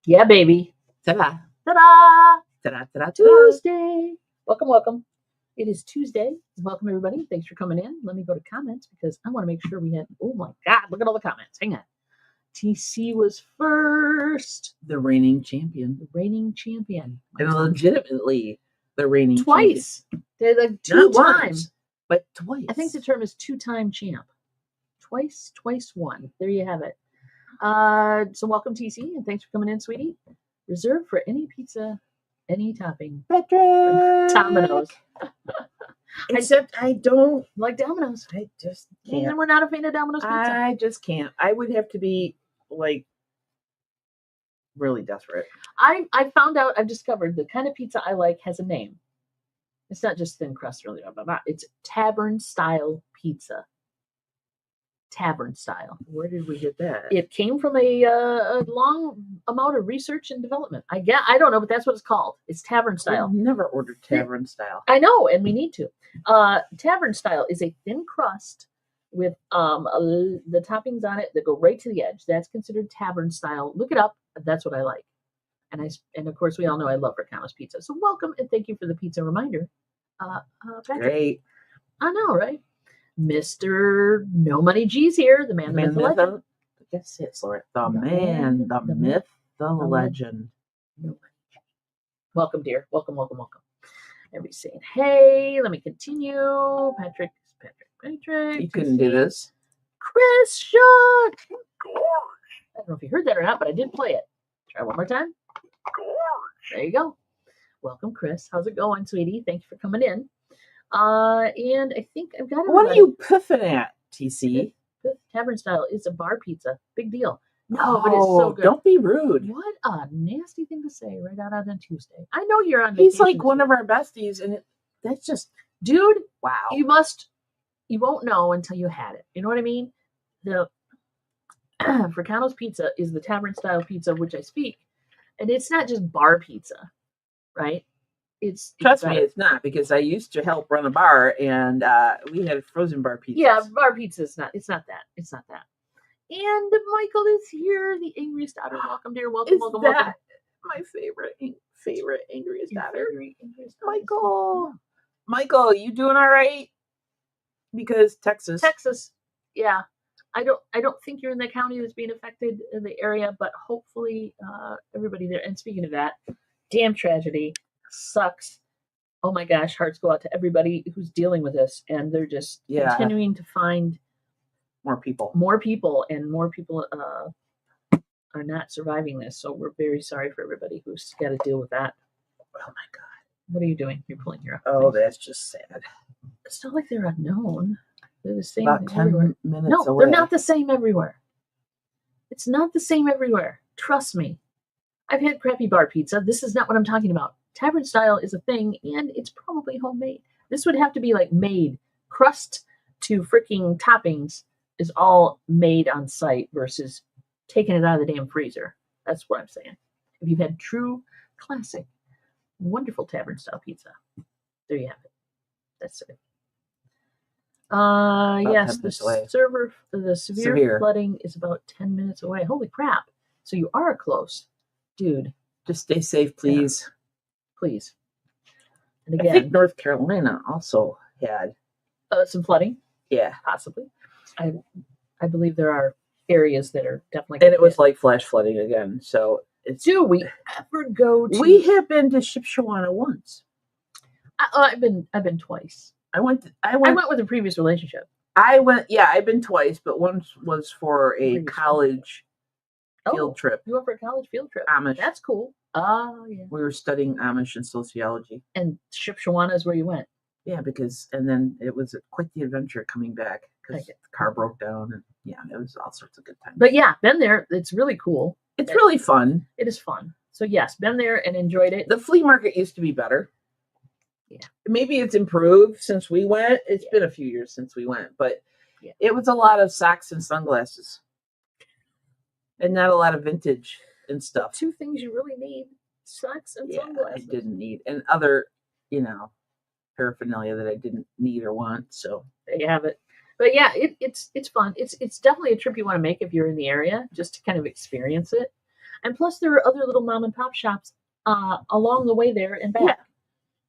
Yeah, baby. Ta-da. Ta-da! Ta-da, ta-da, ta-da. Tuesday. Welcome. It is Tuesday. Welcome, everybody. Thanks for coming in. Let me go to comments because I want to make sure we had. Oh my God! Look at all the comments. Hang on. TC was first. The reigning champion. The reigning champion. And legitimately the reigning twice. champion. They're like Not two times. once, but twice. I think the term is two-time champ. Twice won. There you have it. So welcome, TC, and thanks for coming in, sweetie. Reserved for any pizza, any topping. Patrick! Domino's. Except I don't like Domino's. I just can't. And we're not a fan of Domino's pizza. I just can't. I would have to be like really desperate. I found out, I've discovered the kind of pizza I like has a name. It's not just thin crust, really. It's tavern style pizza. Tavern style. Where did we get that? It came from a long amount of research and development. I don't know, but that's what it's called. It's tavern style. I've never ordered tavern style. I know, and we need to. Tavern style is a thin crust with the toppings on it that go right to the edge. That's considered tavern style. Look it up. That's what I like. And of course, we all know I love Riccano's pizza. So welcome and thank you for the pizza reminder. Patrick. Great. I know, right? Mr. No Money G's here, the man, the myth, the legend. Yes, it's Lord. The man, the myth, the legend. No Money G. Welcome, dear. Welcome. Everybody's saying, hey, let me continue. Patrick. You couldn't do this. Chris Shook. I don't know if you heard that or not, but I did play it. Try one more time. There you go. Welcome, Chris. How's it going, sweetie? Thanks for coming in. And I think I've got it. What are you puffing at, TC? Tavern style is a bar pizza. Big deal. No, but it's so good. Don't be rude. What a nasty thing to say right out on Tuesday. I know you're on He's vacation. like one of our besties, and that's just, dude, wow. You won't know until you had it. You know what I mean? The Fricano's pizza is the tavern style pizza which I speak, and it's not just bar pizza, right? Trust me, it's not, because I used to help run a bar, and we had frozen bar pizzas. Yeah, bar pizza is not. It's not that. And Michael is here, the angriest daughter. Welcome, dear. Welcome. My favorite angriest daughter. Michael, you doing all right? Because Texas. Yeah. I don't think you're in the county that's being affected in the area, but hopefully everybody there. And speaking of that, damn tragedy. Sucks. Oh my gosh, hearts go out to everybody who's dealing with this, and they're just continuing to find more people, and more people are not surviving this. So we're very sorry for everybody who's got to deal with that. Oh my God, what are you doing? You're pulling your. Oh, that's just sad. It's not like they're unknown. They're the same. About 10 everywhere. minutes away. They're not the same everywhere. It's not the same everywhere. Trust me. I've had crappy bar pizza. This is not what I'm talking about. Tavern style is a thing, and it's probably homemade. This would have to be like made. Crust to freaking toppings is all made on site versus taking it out of the damn freezer. That's what I'm saying. If you've had true, classic, wonderful tavern style pizza, there you have it. That's it. Yes, the severe flooding is about 10 minutes away. Holy crap. So you are close. Dude. Just stay safe, please. Yeah. Please. And again, I think North Carolina also had some flooding. Yeah, possibly. I believe there are areas that are definitely. And it was like flash flooding again. So do we ever go to? We have been to Shipshawana once. I've been twice. I went with a previous relationship. I've been twice, but once was for a college field trip. You went for a college field trip. Amish. That's cool. Oh, yeah. We were studying Amish and sociology. And Shipshawana is where you went. Yeah, and then it was quite the adventure coming back because the car broke down, and it was all sorts of good times. But yeah, been there. It's really cool. It's really fun. It is fun. So yes, been there and enjoyed it. The flea market used to be better. Yeah. Maybe it's improved since we went. It's been a few years since we went, but it was a lot of socks and sunglasses. And not a lot of vintage and stuff. Two things you really need: socks and sunglasses. I didn't need, and other, paraphernalia that I didn't need or want. So there you have it. But yeah, it's fun. It's definitely a trip you want to make if you're in the area, just to kind of experience it. And plus, there are other little mom and pop shops along the way there and back. Yeah.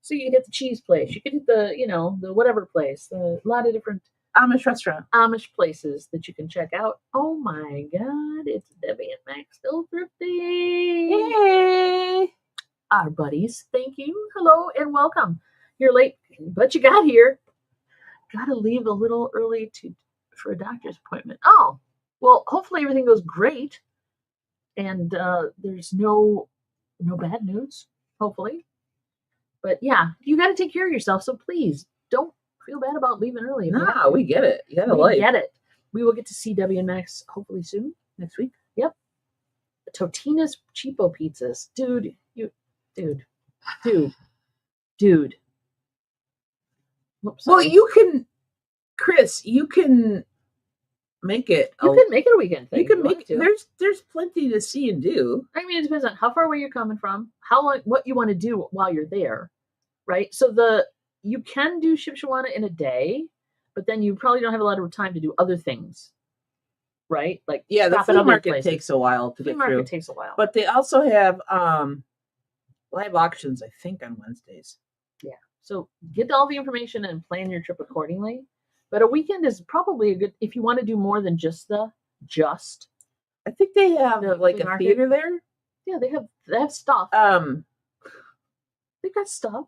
So you could hit the cheese place, you could hit the, the whatever place, a lot of different Amish restaurant. Amish places that you can check out. Oh my God, it's Debbie and Max Still Thrifty. Yay! Our buddies, thank you. Hello and welcome. You're late, but you got here. Gotta leave a little early for a doctor's appointment. Oh, well, hopefully everything goes great. And there's no bad news, hopefully. But yeah, you got to take care of yourself. So please don't feel bad about leaving early. Nah, we get it. You gotta we get it. We will get to see Debbie and Max hopefully soon. Next week. Yep. Totina's Cheapo Pizzas. Dude. Whoops, well, you can, Chris, you can make it. You can make it a weekend thing. You can make it. There's plenty to see and do. I mean, it depends on how far away you're coming from, how long, what you want to do while you're there, right? So you can do Shipshewana in a day, but then you probably don't have a lot of time to do other things, right? Like the flea market takes a while to get through. Flea market takes a while, but they also have live auctions, I think, on Wednesdays. Yeah. So get all the information and plan your trip accordingly. But a weekend is probably a good, if you want to do more than just. I think they have like a theater there. Yeah, they have stuff. They've got stuff.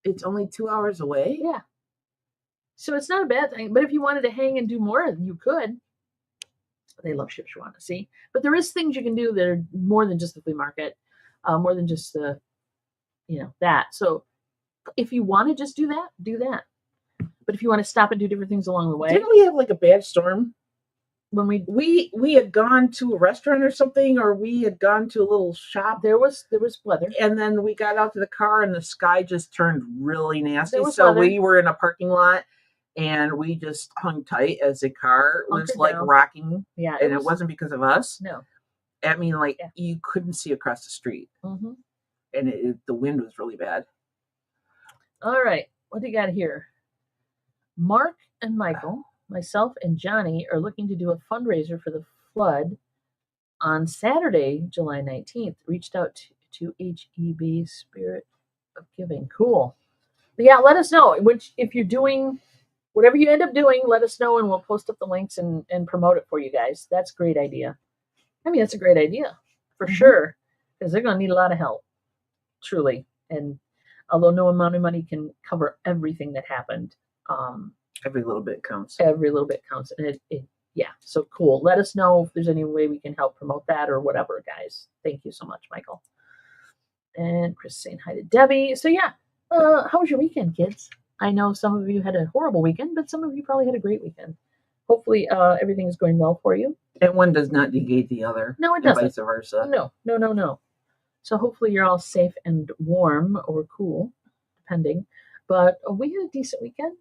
It's only 2 hours away. Yeah. So it's not a bad thing. But if you wanted to hang and do more, you could. They love Shipshewana, see? But there is things you can do that are more than just the flea market, more than just the, that. So if you want to just do that, do that. But if you want to stop and do different things along the way. Didn't we have like a bad storm? When we had gone to a restaurant or something, or we had gone to a little shop. There was weather. And then we got out to the car and the sky just turned really nasty. So weather. We were in a parking lot and we just hung tight as the car was like rocking. Yeah. And it wasn't because of us. No. I mean, you couldn't see across the street. Mm-hmm. And the wind was really bad. All right. What do you got here? Mark and Michael, myself and Johnny are looking to do a fundraiser for the flood on Saturday, July 19th. Reached out to HEB Spirit of Giving. Cool. But yeah, let us know. If you're doing whatever you end up doing, let us know and we'll post up the links and promote it for you guys. That's a great idea. I mean, that's a great idea for sure, because they're going to need a lot of help, truly. And although no amount of money can cover everything that happened, every little bit counts. Every little bit counts. And yeah, so cool. Let us know if there's any way we can help promote that or whatever, guys. Thank you so much, Michael. And Chris saying hi to Debbie. So yeah, how was your weekend, kids? I know some of you had a horrible weekend, but some of you probably had a great weekend. Hopefully everything is going well for you. And one does not negate the other. No, it doesn't. Vice versa. No. So hopefully you're all safe and warm or cool, depending. But we had a decent weekend.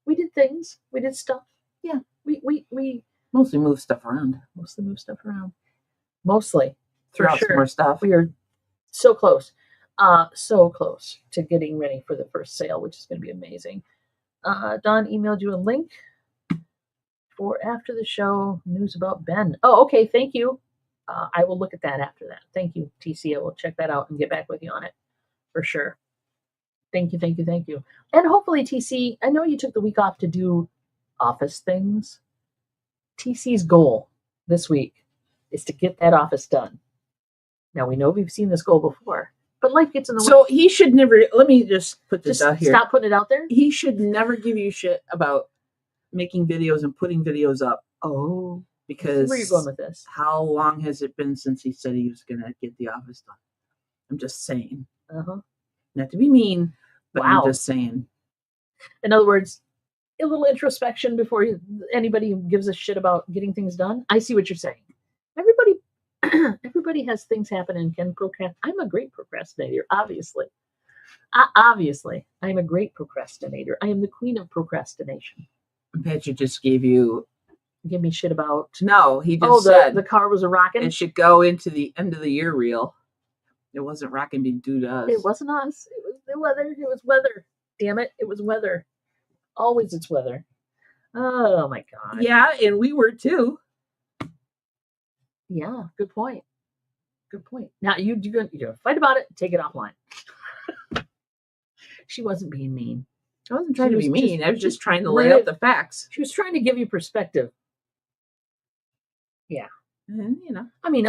We did things. We did stuff. Yeah. We mostly move stuff around. Mostly. Throw out some more stuff. We are so close. So close to getting ready for the first sale, which is going to be amazing. Don emailed you a link for after the show news about Ben. Oh, okay. Thank you. I will look at that after that. Thank you, TC. I will check that out and get back with you on it for sure. Thank you. And hopefully, TC, I know you took the week off to do office things. TC's goal this week is to get that office done. Now, we know we've seen this goal before, but life gets in the way. So he should never, let me just put this out here. Stop putting it out there? He should never give you shit about making videos and putting videos up. Oh. Because where are you going with this? How long has it been since he said he was going to get the office done? I'm just saying. Uh-huh. Not to be mean, but wow. I'm just saying. In other words, a little introspection before anybody gives a shit about getting things done. I see what you're saying. Everybody has things happen and can procrastinate. I'm a great procrastinator, obviously. Obviously, I'm a great procrastinator. I am the queen of procrastination. Patrick just gave me shit about. No, he just said the car was a rockin'. It should go into the end of the year reel. It wasn't rockin' being due to us. It wasn't us. It was the weather. It was weather. Damn it! It was weather. Always it's weather. Oh my god. Yeah, and we were too. Yeah, good point. Good point. Now you're gonna fight about it. Take it offline. She wasn't being mean. I wasn't trying to be mean. I was just trying to lay out the facts. She was trying to give you perspective. Yeah. And, I mean,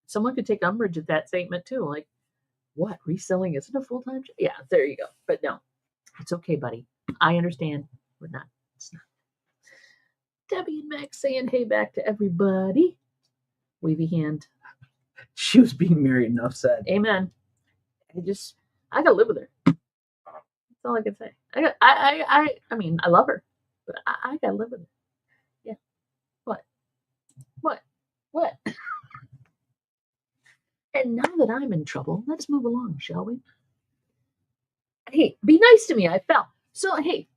someone could take umbrage at that statement too. Like, what? Reselling isn't a full-time job? Yeah, there you go. But no, it's okay, buddy. I understand. We're not. It's not. Debbie and Max saying hey back to everybody. Wavy hand. She was being married, enough said. Amen. I gotta live with her. That's all I can say. I mean, I love her, but I gotta live with her. Yeah. What? And now that I'm in trouble, let's move along, shall we? Hey, be nice to me. I fell. So, hey,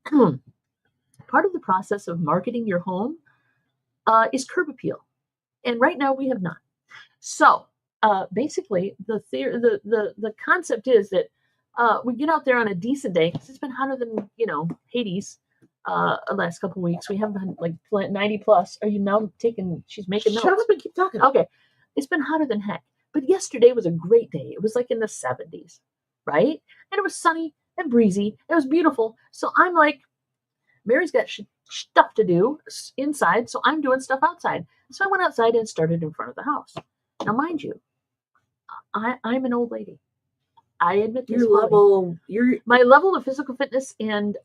part of the process of marketing your home is curb appeal. And right now we have not. So, basically, the concept is that we get out there on a decent day, because it's been hotter than, Hades the last couple of weeks. We have been like 90 plus. Are you now taking, she's making notes. Shut up and keep talking. Okay. It's been hotter than heck. But yesterday was a great day. It was like in the 70s, right? And it was sunny and breezy. It was beautiful. So I'm like, Mary's got stuff to do inside, so I'm doing stuff outside. So I went outside and started in front of the house. Now, mind you, I'm an old lady. I admit this. My level of physical fitness and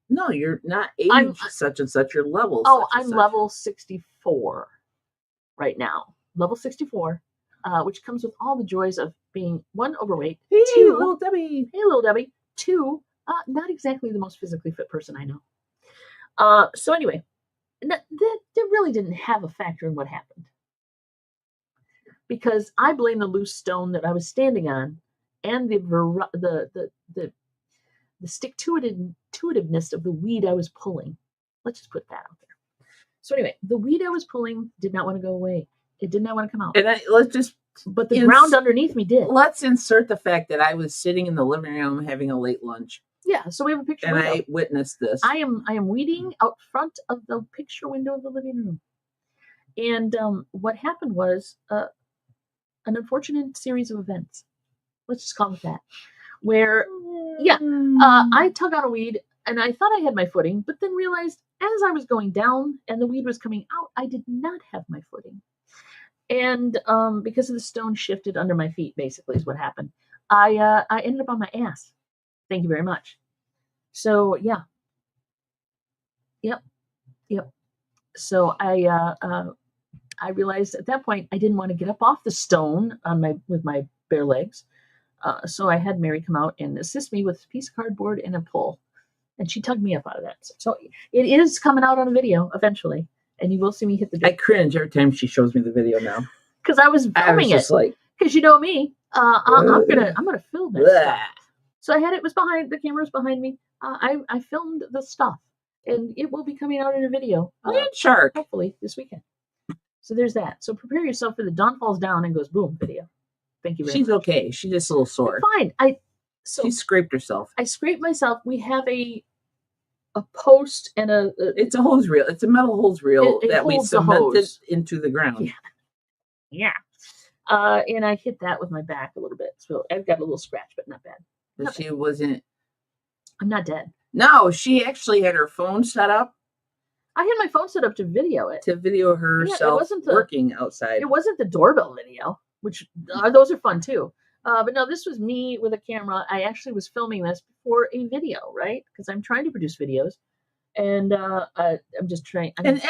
no, you're not age such and such. Your level. Oh, I'm level 64 right now. Level 64, which comes with all the joys of being 1, overweight, hey, 2, little Debbie. Hey, little Debbie. 2, not exactly the most physically fit person I know. So anyway, that really didn't have a factor in what happened, because I blame the loose stone that I was standing on and the stick-to-itiveness of the weed I was pulling. Let's just put that out there. So anyway, the weed I was pulling did not want to go away. It did not want to come out. And but the ground underneath me did. Let's insert the fact that I was sitting in the living room having a late lunch. Yeah, so we have a picture and window. I witnessed this. I am weeding out front of the picture window of the living room. And what happened was an unfortunate series of events. Let's just call it that. Where, I took out a weed, and I thought I had my footing, but then realized as I was going down and the weed was coming out, I did not have my footing. And because of the stone shifted under my feet, basically is what happened. I ended up on my ass. Thank you very much. So yeah. Yep. So I realized at that point I didn't want to get up off the stone with my bare legs. So I had Mary come out and assist me with a piece of cardboard and a pole, and she tugged me up out of that. So it is coming out on a video eventually. And you will see me hit the. I cringe every time she shows me the video now. Because I was filming it. Because you know me, I'm gonna film that stuff. So I had it was behind the camera was behind me. I filmed the stuff, and it will be coming out in a video. Shark. Hopefully this weekend. So there's that. So prepare yourself for the dawn falls down and goes boom video. Thank you very much. She's okay. She's just a little sore. I'm fine. She scraped herself. I scraped myself. We have a post and it's a hose reel. It's a metal hose reel that we cemented into the ground. Yeah. And I hit that with my back a little bit. So I've got a little scratch, but not bad. But she wasn't. I'm not dead. No, she actually had her phone set up. I had my phone set up to video it. To video herself working outside. It wasn't the doorbell video, which those are fun too. But no, this was me with a camera. I actually was filming this for a video, right? Because I'm trying to produce videos, and I'm just trying. And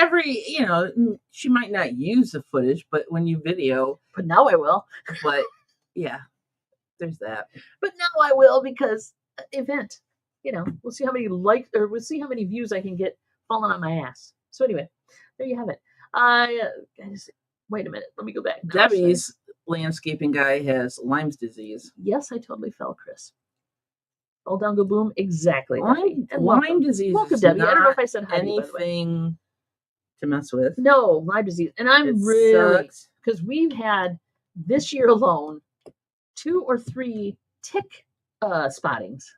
she might not use the footage, but when you video, but now I will. But yeah, there's that. But now I will because event. We'll see how many likes or we'll see how many views I can get falling on my ass. So anyway, there you have it. Wait a minute. Let me go back. Debbie's landscaping guy has Lyme's disease. Yes, I totally fell, Chris. Fall down, go boom. Exactly. Lyme disease. Welcome, Debbie. I don't know if I said hi anything to mess with. No, Lyme disease. And I'm really, because we've had this year alone 2 or 3 tick spottings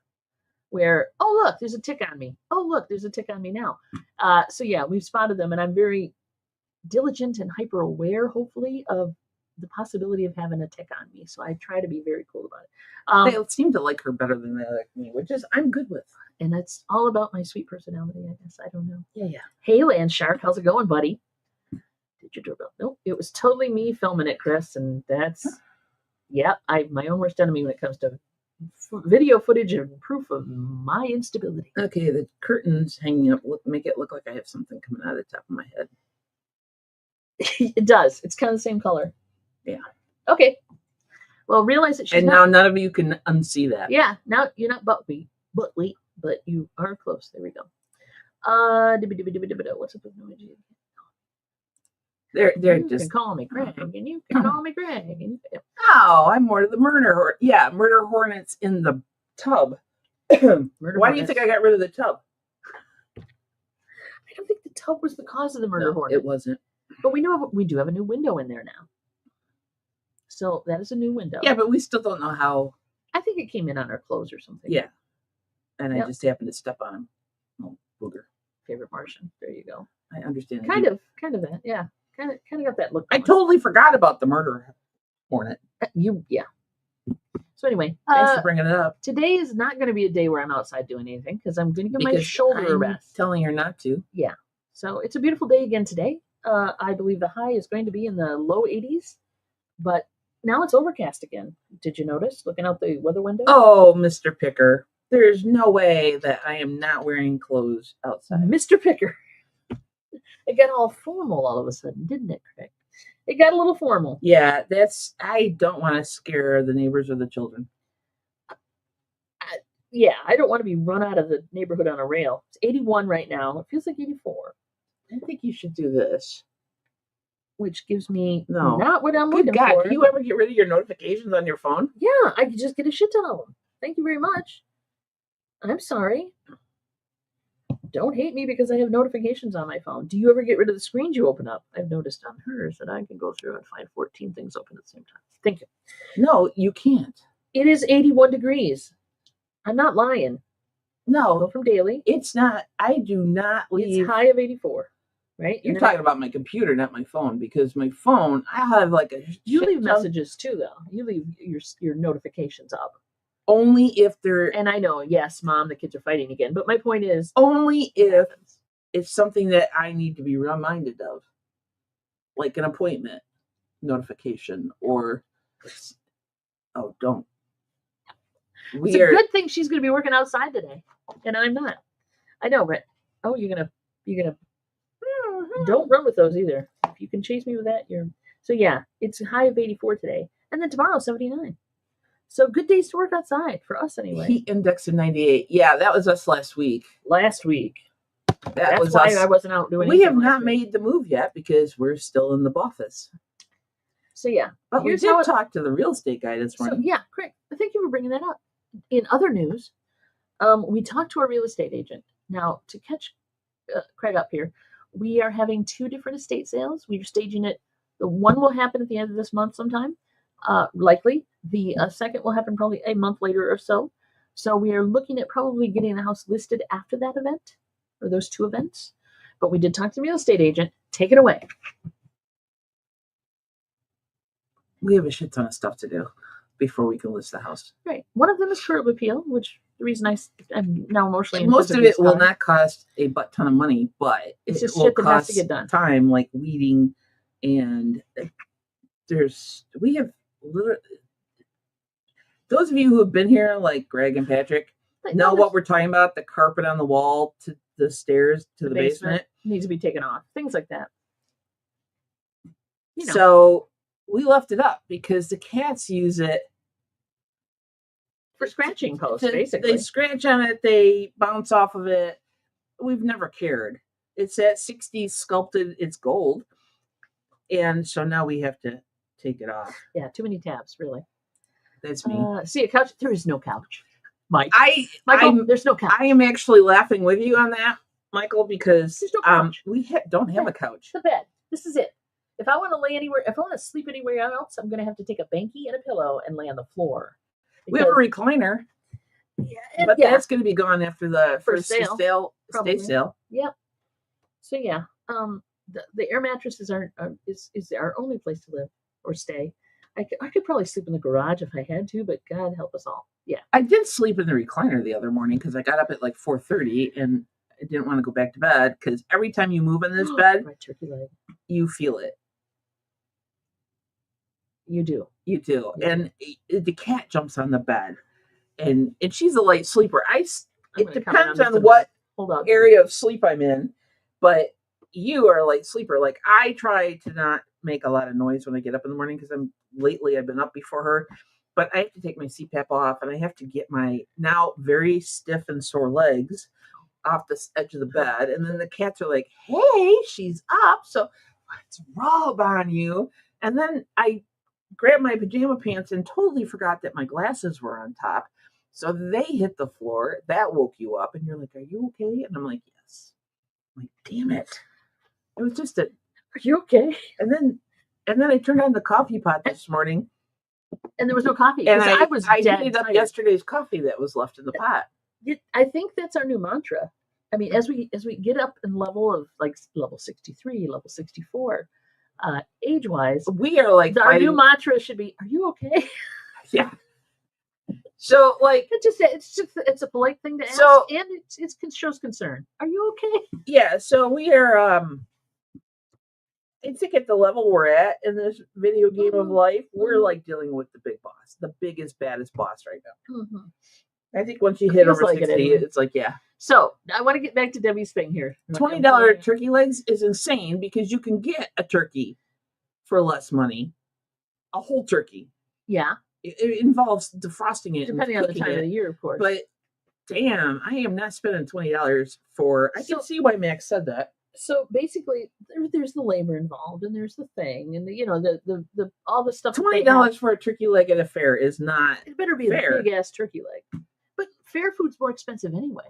where, oh, look, there's a tick on me. Oh, look, there's a tick on me now. So yeah, we've spotted them, and I'm very diligent and hyper aware, hopefully, of the possibility of having a tick on me. So I try to be very cool about it. They seem to like her better than they like me, which is I'm good with. And it's all about my sweet personality, I guess. I don't know. Yeah. Hey, Land Shark, how's it going, buddy? Did your doorbell? Nope, it was totally me filming it, Chris, and that's I'm my own worst enemy when it comes to video footage and proof of my instability. Okay, the curtains hanging up make it look like I have something coming out of the top of my head. It does. It's kind of the same color. Yeah. Okay. Well, realize that she's now none of you can unsee that. Yeah. Now you're not buttly, but you are close. There we go. What's up with noise? They're you just can call me Greg, and you can call me Greg. And no, I'm more to the murder. Murder hornets in the tub. Why do you think I got rid of the tub? I don't think the tub was the cause of the murder hornet. It wasn't. But we do have a new window in there now. So that is a new window. Yeah, but we still don't know how. I think it came in on our clothes or something. Yeah. And I just happened to step on him. Oh, booger. Favorite Martian. There you go. I understand. Kind of that. Yeah. Kind of got that look. I totally forgot about the murder hornet. So anyway, thanks for bringing it up. Today is not going to be a day where I'm outside doing anything because I'm going to give my shoulder a rest. Telling her not to. Yeah. So it's a beautiful day again today. I believe the high is going to be in the low 80s, but now it's overcast again. Did you notice? Looking out the weather window. Oh, Mr. Picker, there's no way that I am not wearing clothes outside. Mr. Picker. It got all formal all of a sudden, didn't it, Craig? It got a little formal. Yeah, I don't want to scare the neighbors or the children. I don't want to be run out of the neighborhood on a rail. It's 81 right now. It feels like 84. I think you should do this. Which gives me not what I'm looking for. Can you ever get rid of your notifications on your phone? Yeah, I could just get a shit ton of them. Thank you very much. I'm sorry. Don't hate me because I have notifications on my phone. Do you ever get rid of the screens you open up? I've noticed on hers that I can go through and find 14 things open at the same time. Thank you. No, you can't. It is 81 degrees. I'm not lying. No. Go from daily. It's not. I do not leave. It's high of 84. Right? You're talking about my computer, not my phone, because my phone, I have like a. You leave messages too, though. You leave your notifications up. Only if they're. And I know, yes, Mom, the kids are fighting again. But my point is, only if it's something that I need to be reminded of, like an appointment notification or. Oh, don't. It's a good thing she's going to be working outside today, and I'm not. I know, but you're gonna. Don't run with those either. If you can chase me with that, so it's a high of 84 today, and then tomorrow 79. So good days to work outside for us anyway. Heat index of 98. Yeah, that was us last week. That's was why us. I wasn't out doing. We have not made the move yet because we're still in the office. So but we did talk to the real estate guy this morning. So correct. Thank you for bringing that up. In other news, we talked to a real estate agent. Now to catch Craig up here. We are having 2 different estate sales. We're staging it. The one will happen at the end of this month sometime, likely. The second will happen probably a month later or so. So we are looking at probably getting the house listed after that event, or those 2 events. But we did talk to the real estate agent. Take it away. We have a shit ton of stuff to do before we can list the house. Right. One of them is curb appeal, which the reason I'm now emotionally. Most of it will not cost a butt ton of money, but it's just will shit that cost has to get done. Time, like weeding, and we have literally. Those of you who have been here, like Greg and Patrick, know what we're talking about. The carpet on the wall to the stairs to the basement needs to be taken off. Things like that. So we left it up because the cats use it. For scratching posts, basically. They scratch on it, they bounce off of it. We've never cared. It's that 60s sculpted, it's gold. And so now we have to take it off. Yeah, too many tabs, really. That's me. See a couch? There is no couch. Mike. Michael, there's no couch. I am actually laughing with you on that, Michael, because there's no couch. We don't have a couch. The bed. This is it. If I want to lay anywhere, if I want to sleep anywhere else, I'm going to have to take a banky and a pillow and lay on the floor. We have a recliner, but that's going to be gone after the first estate sale. Yep. So the air mattresses aren't is our only place to live or stay. I could probably sleep in the garage if I had to, but God help us all. Yeah. I did sleep in the recliner the other morning because I got up at like 4:30 and I didn't want to go back to bed because every time you move in this bed, My turkey leg. you feel it. You do. You do. And the cat jumps on the bed, and she's a light sleeper. It depends on what area of sleep I'm in, but you are a light sleeper. Like I try to not make a lot of noise when I get up in the morning because I've been up before her, but I have to take my CPAP off and I have to get my now very stiff and sore legs off the edge of the bed. And then the cats are like, "Hey, she's up, so let's rub on you." And then I grabbed my pajama pants and totally forgot that my glasses were on top. So they hit the floor. That woke you up, and you're like, "Are you okay?" And I'm like, "Yes." I'm like, damn it. It was just Are you okay? And then I turned on the coffee pot this morning. And there was no coffee. And I heated up yesterday's coffee that was left in the pot. I think that's our new mantra. I mean, as we get up in level of like level 63, level 64, age wise, we are like our new mantra should be, "Are you okay?" Yeah. So like it's a polite thing to ask, and it shows concern. Are you okay? Yeah. So we are. I think at the level we're at in this video game of life, we're like dealing with the big boss, the biggest, baddest boss right now. I think once you hit over 60, it's like, yeah. So I want to get back to Debbie's thing here. $20 turkey legs is insane because you can get a turkey for less money, a whole turkey. Yeah. It involves defrosting it, depending on the time of the year, of course. But damn, I am not spending $20 for. I can see why Max said that. So basically, there's the labor involved, and there's the thing, and the all the stuff. $20 for a turkey leg at a fair is not. It better be fair. a big ass turkey leg. But fair food's more expensive anyway.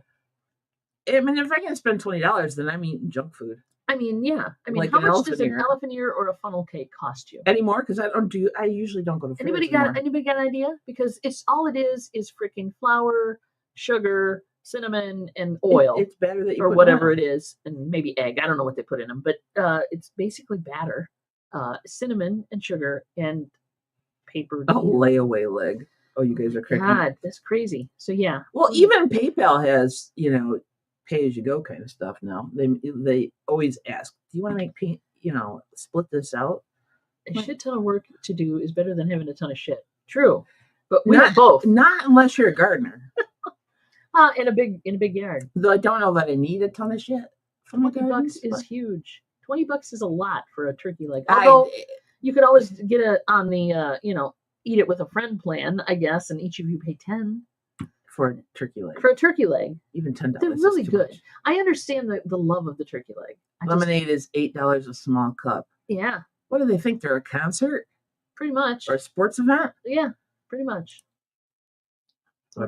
I mean, if I can spend $20, then I'm eating junk food. I mean, yeah. I mean, like how much does an elephant ear or a funnel cake cost you anymore? Because I usually don't go to. Anybody got an idea? Because it's all it is freaking flour, sugar, cinnamon, and oil. It's batter that you or whatever it is, and maybe egg. I don't know what they put in them, but it's basically batter, cinnamon and sugar and paper. A layaway leg. Oh, you guys are crazy. God, that's crazy. So yeah. Well, even PayPal has pay as you go kind of stuff now. They always ask, "Do you want to make split this out?" A shit ton of work to do is better than having a ton of shit. True, but we have both. Not unless you're a gardener. In a big yard. Though I don't know that I need a ton of shit. $20 is huge. $20 is a lot for a turkey leg. Although you could always get it on the eat it with a friend plan, I guess, and each of you pay $10 for a turkey leg. For a turkey leg, even $10. They're really good. Much. I understand the love of the turkey leg. Lemonade is $8 a small cup. Yeah. What do they think? They're a concert? Pretty much. Or a sports event? Yeah, pretty much.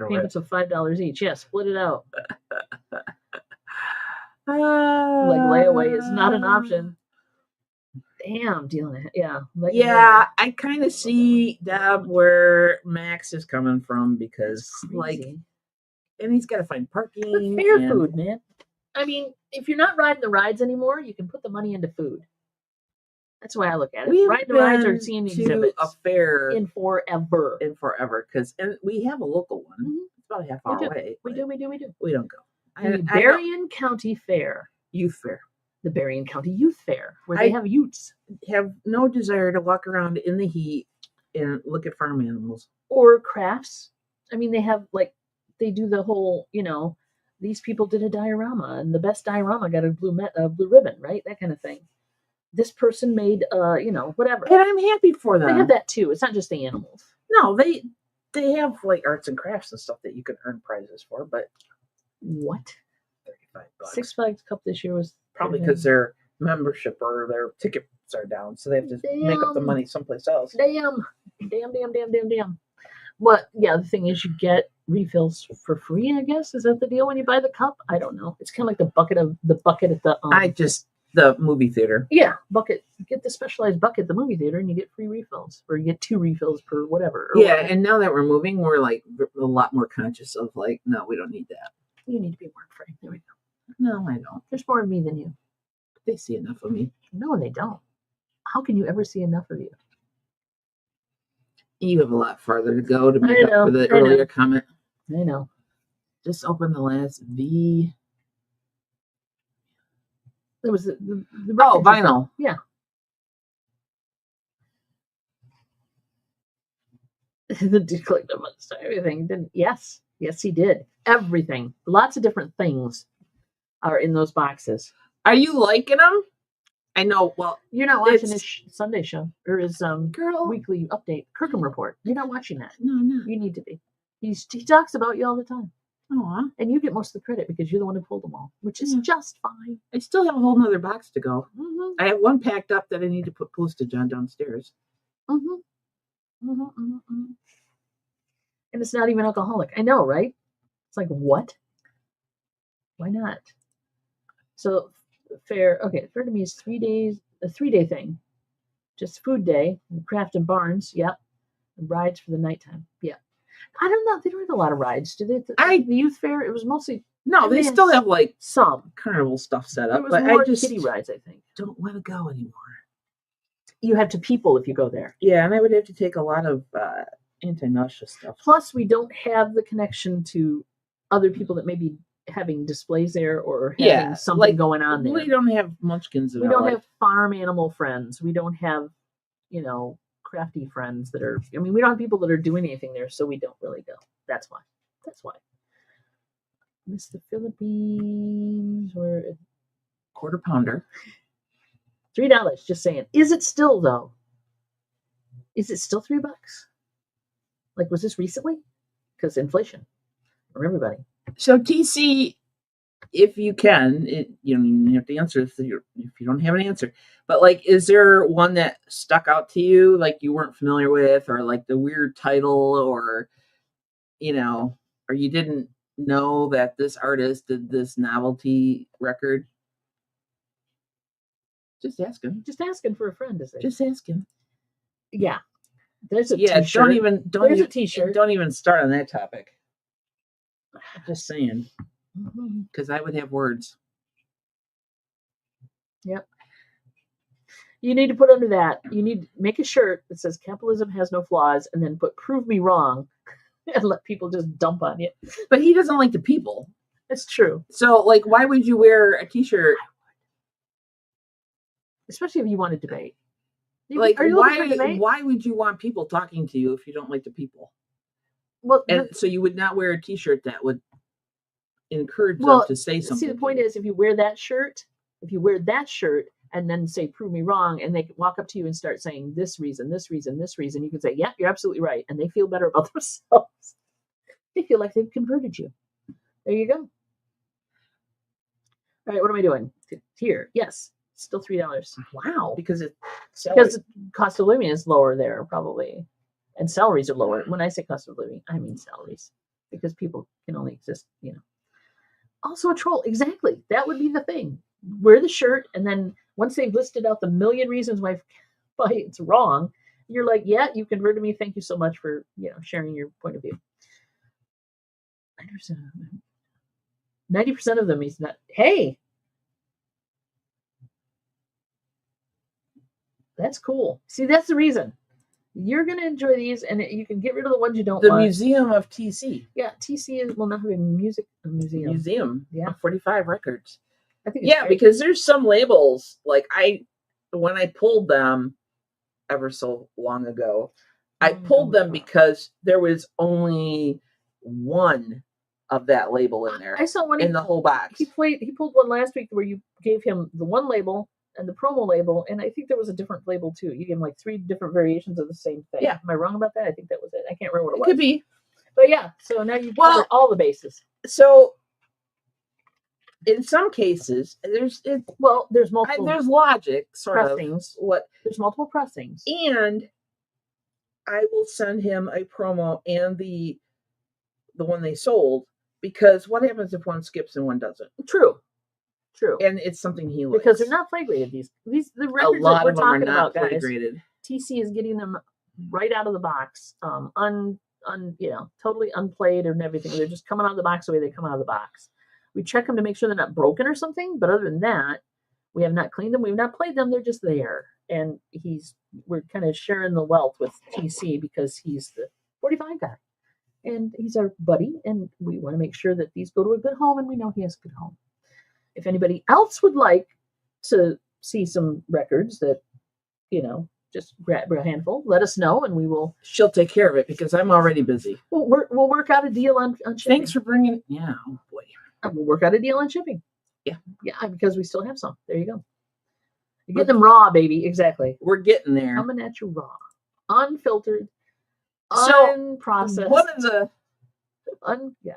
Payments of $5 each. Yeah, split it out. Like layaway is not an option. Damn, dealing it. Yeah. Yeah, I kind of see Deb where Max is coming from because and he's got to find parking. But fair food, man. I mean, if you're not riding the rides anymore, you can put the money into food. That's the way I look at it. Riding the rides or seeing the exhibits. A fair in forever. And we have a local one. Mm-hmm. It's about a half hour away. We do. We don't go. The Berrien County Fair. Youth Fair. The Berrien County Youth Fair, where they have youths. Have no desire to walk around in the heat and look at farm animals. Or crafts. I mean, they do the whole, these people did a diorama, and the best diorama got a blue ribbon, right? That kind of thing. This person made, whatever. And I'm happy for them. They have that too. It's not just the animals. No, they have like arts and crafts and stuff that you can earn prizes for, but what? $35. Six Flags Cup this year was probably because their membership or their tickets are down, so they have to make up the money someplace else. Damn. But yeah, the thing is, you get refills for free. I guess is that the deal when you buy the cup? I don't know. It's kind of like the bucket at the. The movie theater. Yeah, bucket. You get the specialized bucket at the movie theater, and you get free refills, or you get 2 refills per whatever. Yeah, and now that we're moving, we're like a lot more conscious of like, no, we don't need that. You need to be work free. There we go. No, I don't. There's more of me than you. They see enough of me. No, they don't. How can you ever see enough of you? You have a lot farther to go to make up for the earlier comment. I know. Just open the last V. There was the vinyl. Yeah. The declicked amongst everything. Didn't yes, he did everything. Lots of different things are in those boxes. Are you liking them? I know. Well, you're not watching his Sunday show or his girl weekly update, Kirkham Report. You're not watching that. No, I'm not. You need to be. He talks about you all the time. Oh, and you get most of the credit because you're the one who pulled them all, which is just fine. I still have a whole nother box to go. Mm-hmm. I have one packed up that I need to put postage on downstairs. Mm-hmm. Mm-hmm, mm-hmm, mm-hmm. And it's not even alcoholic. I know, right? It's like, what? Why not? So fair to me is 3 days, a 3-day thing. Just food day, craft and barns, yep. And rides for the nighttime. Yeah. I don't know. They don't have a lot of rides, do they? The youth fair, it was mostly they still have like some carnival stuff set up, but more kiddie rides, I think. Don't want to go anymore. You have to people if you go there. Yeah, and I would have to take a lot of anti-nausea stuff. Plus, we don't have the connection to other people that may be having displays there or having something going on there. We don't have munchkins. We don't have farm animal friends. We don't have, crafty friends that are. I mean, we don't have people that are doing anything there, so we don't really go. That's why. Miss the Philippines. Where quarter pounder. $3. Just saying. Is it still though? Is it still $3? Like, was this recently? Because inflation for everybody. So TC, if you can, you don't even have to answer if you don't have an answer. But like, is there one that stuck out to you, like you weren't familiar with, or like the weird title, or or you didn't know that this artist did this novelty record? Just asking. Just asking for a friend, is it? Just asking. Yeah. There's a t-shirt. There's a t-shirt. Don't even start on that topic. Just saying. Because I would have words. Yep. You need to put under that. You need to make a shirt that says capitalism has no flaws and then put prove me wrong and let people just dump on you. But he doesn't like the people. That's true. So, like, why would you wear a t-shirt? Especially if you want to debate. Like, why would you want people talking to you if you don't like the people? Well, so you would not wear a t-shirt that would encourage them to say something. See, the point is, if you wear that shirt and then say, prove me wrong, and they walk up to you and start saying this reason, you can say, yeah, you're absolutely right. And they feel better about themselves. They feel like they've converted you. There you go. All right, what am I doing? Here, yes. Still $3. Wow. Because the cost of living is lower there, probably. And salaries are lower. When I say cost of living, I mean salaries. Because people can only exist, Also a troll. Exactly. That would be the thing. Wear the shirt, and then once they've listed out the million reasons why it's wrong, you're like, yeah, you converted me. Thank you so much for sharing your point of view. 90% of them is not, hey, that's cool. See, that's the reason. You're going to enjoy these, and you can get rid of the ones you don't want. The Museum of TC. Yeah, TC will not have a museum. Yeah, 45 records. I think because there's some labels, like when I pulled them ever so long ago, I pulled them because there was only one of that label in there. I saw one in the whole box. He pulled one last week where you gave him the one label and the promo label, and I think there was a different label too. You gave him like 3 different variations of the same thing. Yeah. Am I wrong about that? I think that was it. I can't remember what it was. Could be. But yeah, so now you've covered all the bases. So in some cases, there's multiple. There's logic, pressings. There's multiple pressings, and I will send him a promo and the one they sold, because what happens if one skips and one doesn't? True. And it's something he likes. Because they're not play graded. The records that we're talking about, guys. Graded. TC is getting them right out of the box, totally unplayed and everything. They're just coming out of the box the way they come out of the box. We check them to make sure they're not broken or something, but other than that, We have not cleaned them. We've not played them. They're just there. And we're kind of sharing the wealth with TC because he's the 45 guy. And he's our buddy. And we want to make sure that these go to a good home. And we know he has a good home. If anybody else would like to see some records that, just grab a handful, let us know, and we will. She'll take care of it because I'm already busy. We'll work out a deal on shipping. Thanks for bringing. Yeah, oh boy. We'll work out a deal on shipping. Yeah, because we still have some. There you go. You get them raw, baby. Exactly. We're getting there. Coming at you raw, unfiltered, unprocessed. One of the yeah.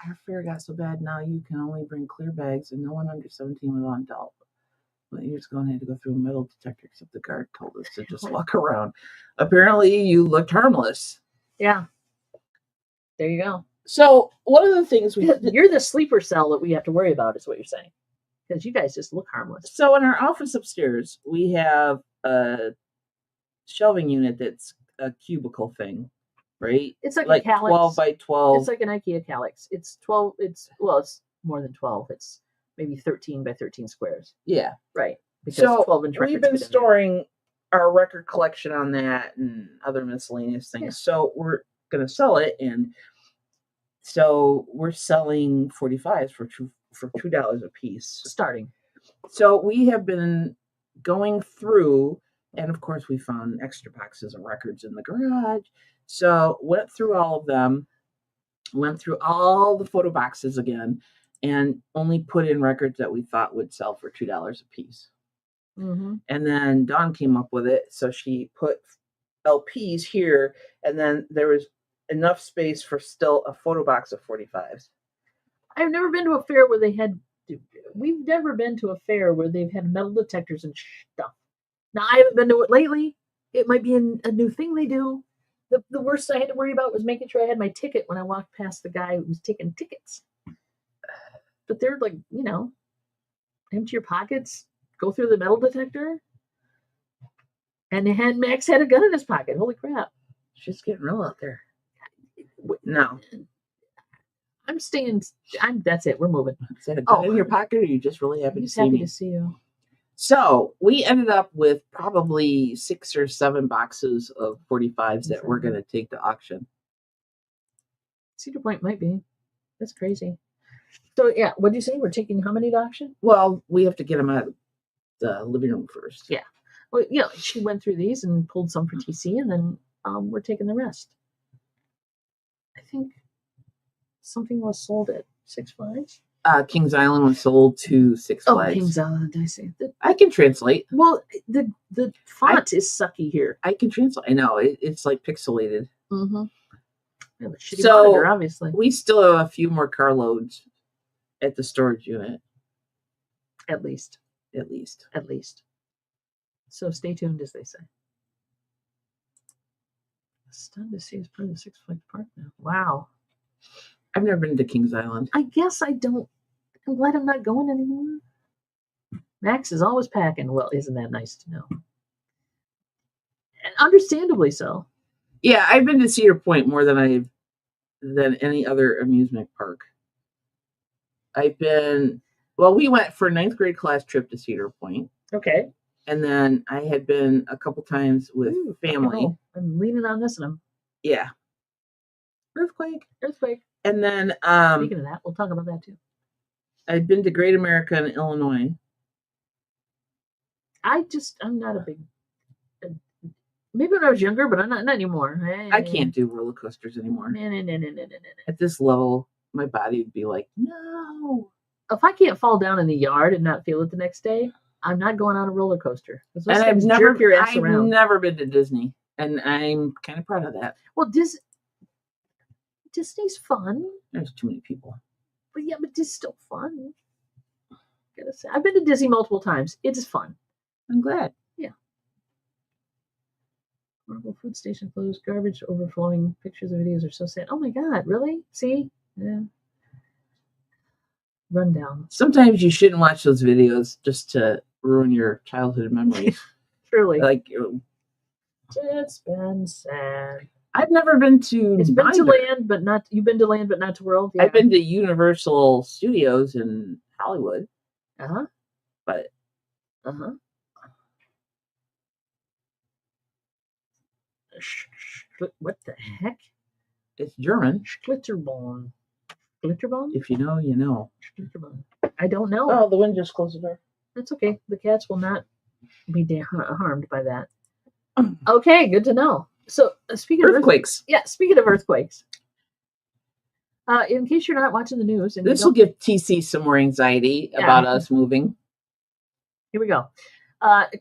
Our fair got so bad now you can only bring clear bags, and no one under 17 was on top. But you're just going to have to go through a metal detector, except the guard told us to just walk around. Apparently, you looked harmless. Yeah. There you go. So one of the things you're the sleeper cell that we have to worry about, is what you're saying, because you guys just look harmless. So in our office upstairs, we have a shelving unit that's a cubicle thing, right? It's like a calyx. 12 by 12. It's like an IKEA calyx. It's 12. It's more than 12. It's maybe 13 by 13 squares. Yeah. Right. Because 12-inch records. We've been storing our record collection on that and other miscellaneous things. Yeah. So we're going to sell it, and so we're selling 45s for $2 a piece. Starting. So we have been going through, and of course we found extra boxes of records in the garage. So went through all of them, went through all the photo boxes again, and only put in records that we thought would sell for $2 a piece. Mm-hmm. And then Dawn came up with it. So she put LPs here, and then there was enough space for still a photo box of 45s. I've never been to a fair where we've never been to a fair where they've had metal detectors and stuff. Now, I haven't been to it lately. It might be a new thing they do. The worst I had to worry about was making sure I had my ticket when I walked past the guy who was taking tickets. But they're like, empty your pockets, go through the metal detector. And Max had a gun in his pocket. Holy crap. She's getting real out there. No. That's it. We're moving. Is that a gun in your pocket, or are you just really happy to see me? Happy to see you. So we ended up with probably 6 or 7 boxes of 45s that we're going to take to auction. Cedar Point might be. That's crazy. So, yeah, what did you say? We're taking how many to auction? Well, we have to get them out of the living room first. Yeah. Well, she went through these and pulled some for TC, and then we're taking the rest. I think something was sold at Six Flags. Kings Island was sold to Six Flags. Oh, Kings Island, I see. I can translate. Well, the font is sucky here. I can translate. I know. It's like pixelated. Mm-hmm. Yeah, but shitty monitor, obviously. We still have a few more carloads at the storage unit. At least. So stay tuned, as they say. Stunned to see it's part of the Six Flags Park now. Wow. I've never been to Kings Island. I guess I don't. I'm glad I'm not going anymore. Max is always packing. Well, isn't that nice to know? And understandably so. Yeah, I've been to Cedar Point more than any other amusement park. We went for a 9th grade class trip to Cedar Point. Okay. And then I had been a couple times with family. I'm leaning on this one. Yeah. Earthquake. And then speaking of that, we'll talk about that too. I'd been to Great America in Illinois. I'm not a big. Maybe when I was younger, but I'm not anymore. I can't do roller coasters anymore. No. At this level, my body would be like, no. If I can't fall down in the yard and not feel it the next day, I'm not going on a roller coaster. And I've never been to Disney, and I'm kind of proud of that. Well, Disney's fun. There's too many people. But it's still fun. Gotta say, I've been to Disney multiple times. It is fun. I'm glad. Yeah. Marble food station closed. Garbage overflowing. Pictures and videos are so sad. Oh my God! Really? See? Yeah. Rundown. Sometimes you shouldn't watch those videos just to ruin your childhood memories. Truly. It's been sad. I've never been to. It's been to land, but not. You've been to land, but not to world. Yeah. I've been to Universal Studios in Hollywood. Uh-huh. But Uh-huh. What the heck? It's German. Glitterbone. Glitterbone? If you know, you know. Glitterbone. I don't know. Oh, the wind just closed the door. That's okay. The cats will not be harmed by that. Okay, good to know. So speaking Earthquakes. Speaking of earthquakes. In case you're not watching the news, and this will give TC some more anxiety about us moving. Here we go.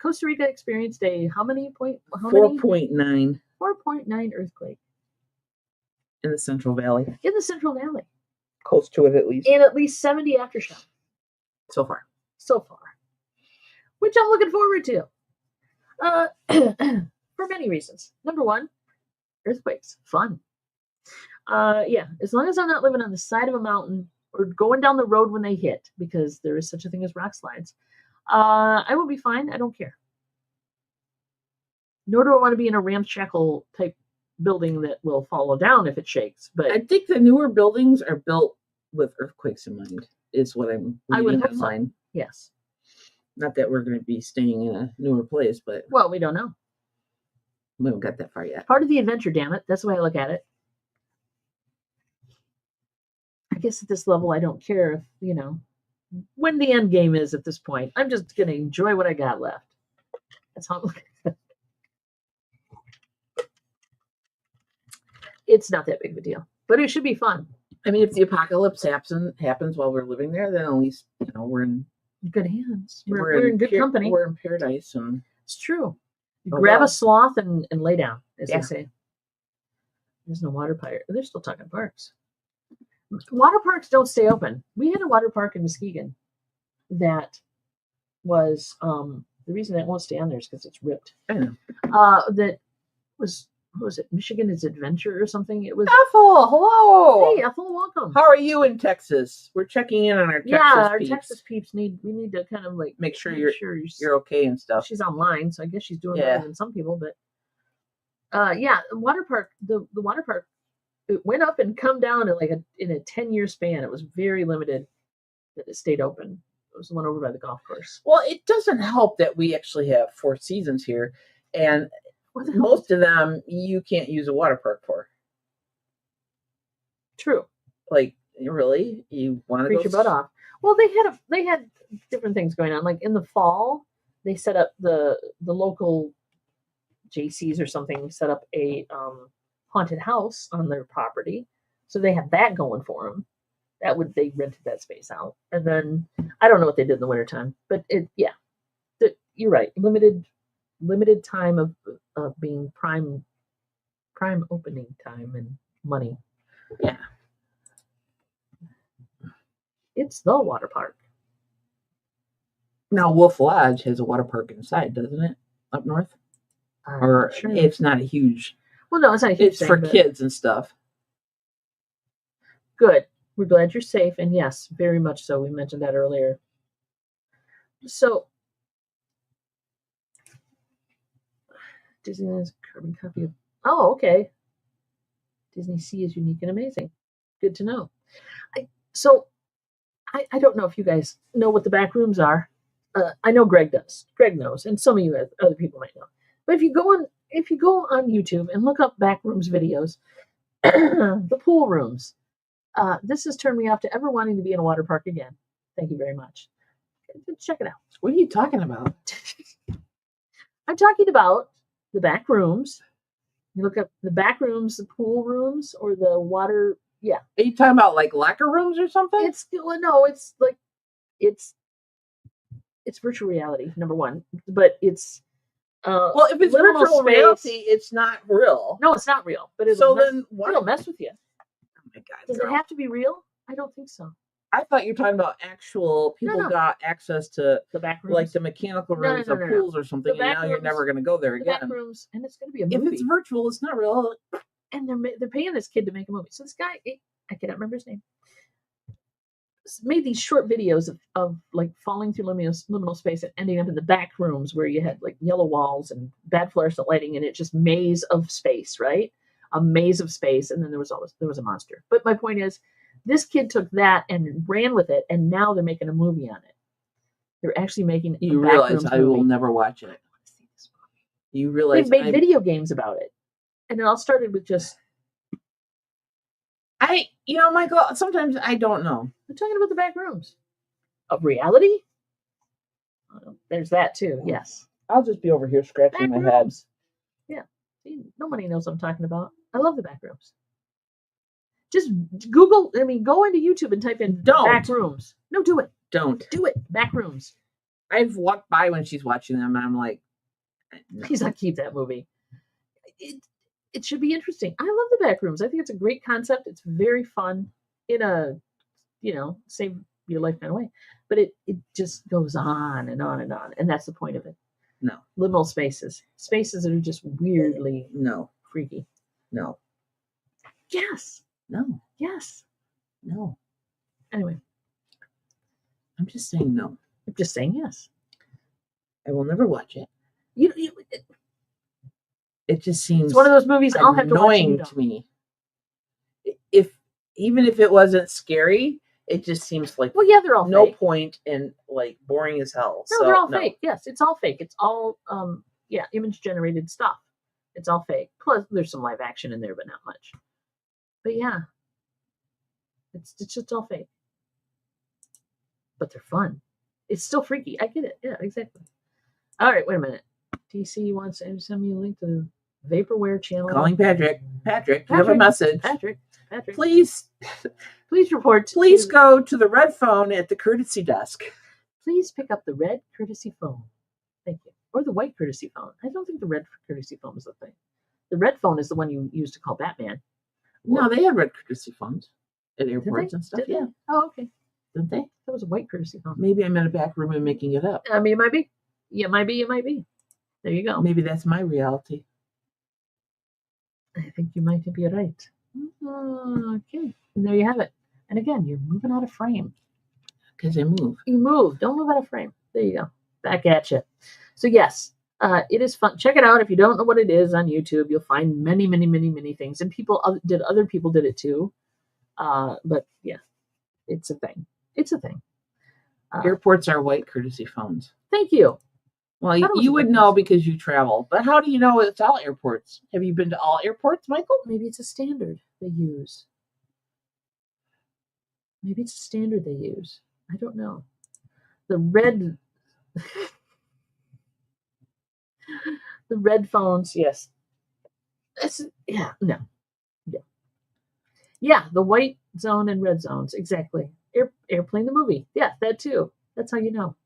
Costa Rica experienced a 4.9 earthquake in the Central Valley. In the Central Valley, close to it at least, and at least 70 aftershocks so far, which I'm looking forward to. For many reasons. Number one, earthquakes, fun. As long as I'm not living on the side of a mountain or going down the road when they hit, because there is such a thing as rock slides, I will be fine. I don't care. Nor do I want to be in a ramshackle type building that will fall down if it shakes. But I think the newer buildings are built with earthquakes in mind, is what I'm reading online. So. Yes. Not that we're going to be staying in a newer place, but... Well, we don't know. We haven't got that far yet. Part of the adventure, damn it. That's the way I look at it. I guess at this level, I don't care if, when the end game is at this point. I'm just going to enjoy what I got left. That's how I'm looking at it. It's not that big of a deal, but it should be fun. I mean, if the apocalypse happens while we're living there, then at least, we're in good hands. We're in good company. We're in paradise. And it's true. Grab a sloth and lay down, as they say. There's no water park. They're still talking parks. Water parks don't stay open. We had a water park in Muskegon that was the reason that won't stay on there is because it's ripped. I know. That was, what was it? Michigan's Adventure or something? It was Ethel. Hello. Hey, Ethel, welcome. How are you in Texas? We're checking in on our Texas peeps. Texas peeps we need to kind of like make sure you're okay and stuff. She's online, so I guess she's doing better than some people. But the water park, the water park, it went up and come down in a 10-year span. It was very limited that it stayed open. It was the one over by the golf course. Well, it doesn't help that we actually have 4 seasons here, and most of them you can't use a water park for. True. Like, really, you want to preach your butt off? Well, they had different things going on. Like in the fall, they set up the local JCs or something set up a haunted house on their property, so they have that going for them. They rented that space out, and then I don't know what they did in the wintertime, but you're right. Limited time of being prime opening time and money. Yeah, it's the water park. Now Wolf Lodge has a water park inside, doesn't it? Up north, or sure. It's not a huge. Well, no, it's not a huge. It's for kids and stuff. Good. We're glad you're safe, and yes, very much so. We mentioned that earlier. So, Disney has a carbon copy of. Oh, okay. Disney Sea is unique and amazing. Good to know. I don't know if you guys know what the back rooms are. I know Greg does. Greg knows, and some of you other people might know. But if you go on YouTube and look up back rooms videos, the pool rooms. This has turned me off to ever wanting to be in a water park again. Thank you very much. Check it out. What are you talking about? I'm talking about the back rooms. You look up the back rooms, the pool rooms, or the water. Yeah. Are you talking about like locker rooms or something? It's virtual reality, number one. But it's well, if it's virtual reality, it's not real. No, it's not real. But it'll mess with you. My God, does it have to be real? I don't think so. I thought you were talking about actual people got access to the back rooms, like the mechanical rooms or pools or something, and now you're never going to go there again. Back rooms, and it's going to be a movie. If it's virtual, it's not real. And they're paying this kid to make a movie. So this guy, I cannot remember his name, made these short videos of like falling through liminal space and ending up in the back rooms where you had like yellow walls and bad fluorescent lighting, and it just maze of space, right? A maze of space, and then there was a monster. But my point is, this kid took that and ran with it, and now they're making a movie on it. They're actually making. You realize I will never watch it. You realize they've made video games about it, and it all started with just. Michael. Sometimes I don't know. We're talking about the back rooms of reality. There's that too. Yes. I'll just be over here scratching my head. Yeah. See, nobody knows what I'm talking about. I love the back rooms. Just Google. I mean, go into YouTube and type in back rooms. No, do it. Don't do it. Back rooms. I've walked by when she's watching them, and I'm like, no. Please not keep that movie. It should be interesting. I love the back rooms. I think it's a great concept. It's very fun in a, save your life kind of way. But it just goes on and on and on. And that's the point of it. No. Liminal spaces. Spaces that are just weirdly freaky. No. Yes. No. Yes. No. Anyway. I'm just saying no. I'm just saying yes. I will never watch it. It just seems it's one of those movies I'll have to watch. Annoying to me. Even if it wasn't scary, it just seems like they're all no fake. Point and like boring as hell. No, they're all fake. Yes, it's all fake. It's all image generated stuff. It's all fake. Plus, there's some live action in there, but not much. But yeah, it's just all fake. But they're fun. It's still freaky. I get it. Yeah, exactly. All right, wait a minute. DC wants to send me a link to the Vaporware channel. Calling Patrick. Patrick, you have a message. Patrick. Please report. Please go to the red phone at the courtesy desk. Please pick up the red courtesy phone. Thank you. Or the white courtesy phone. I don't think the red courtesy phone is the thing. The red phone is the one you use to call Batman. No, they have red courtesy phones at airports and stuff. Yeah. Oh, okay. Didn't they? That was a white courtesy phone. Maybe I'm in a back room and making it up. I mean, it might be. Yeah, it might be. It might be. There you go. Maybe that's my reality. I think you might be right. Okay. And there you have it. And again, you're moving out of frame. Because I move. You move. Don't move out of frame. There you go. Back at you. So yes, it is fun. Check it out. If you don't know what it is on YouTube, you'll find many, many, many, many things. And other people did it too. But yeah, it's a thing. It's a thing. Airports are white courtesy phones. Thank you. Well, you would know because you travel. But how do you know it's all airports? Have you been to all airports, Michael? Maybe it's a standard they use. Maybe it's a standard they use. I don't know. The red phones, yes. Yeah, the white zone and red zones, exactly. Airplane the movie. Yeah, that too. That's how you know.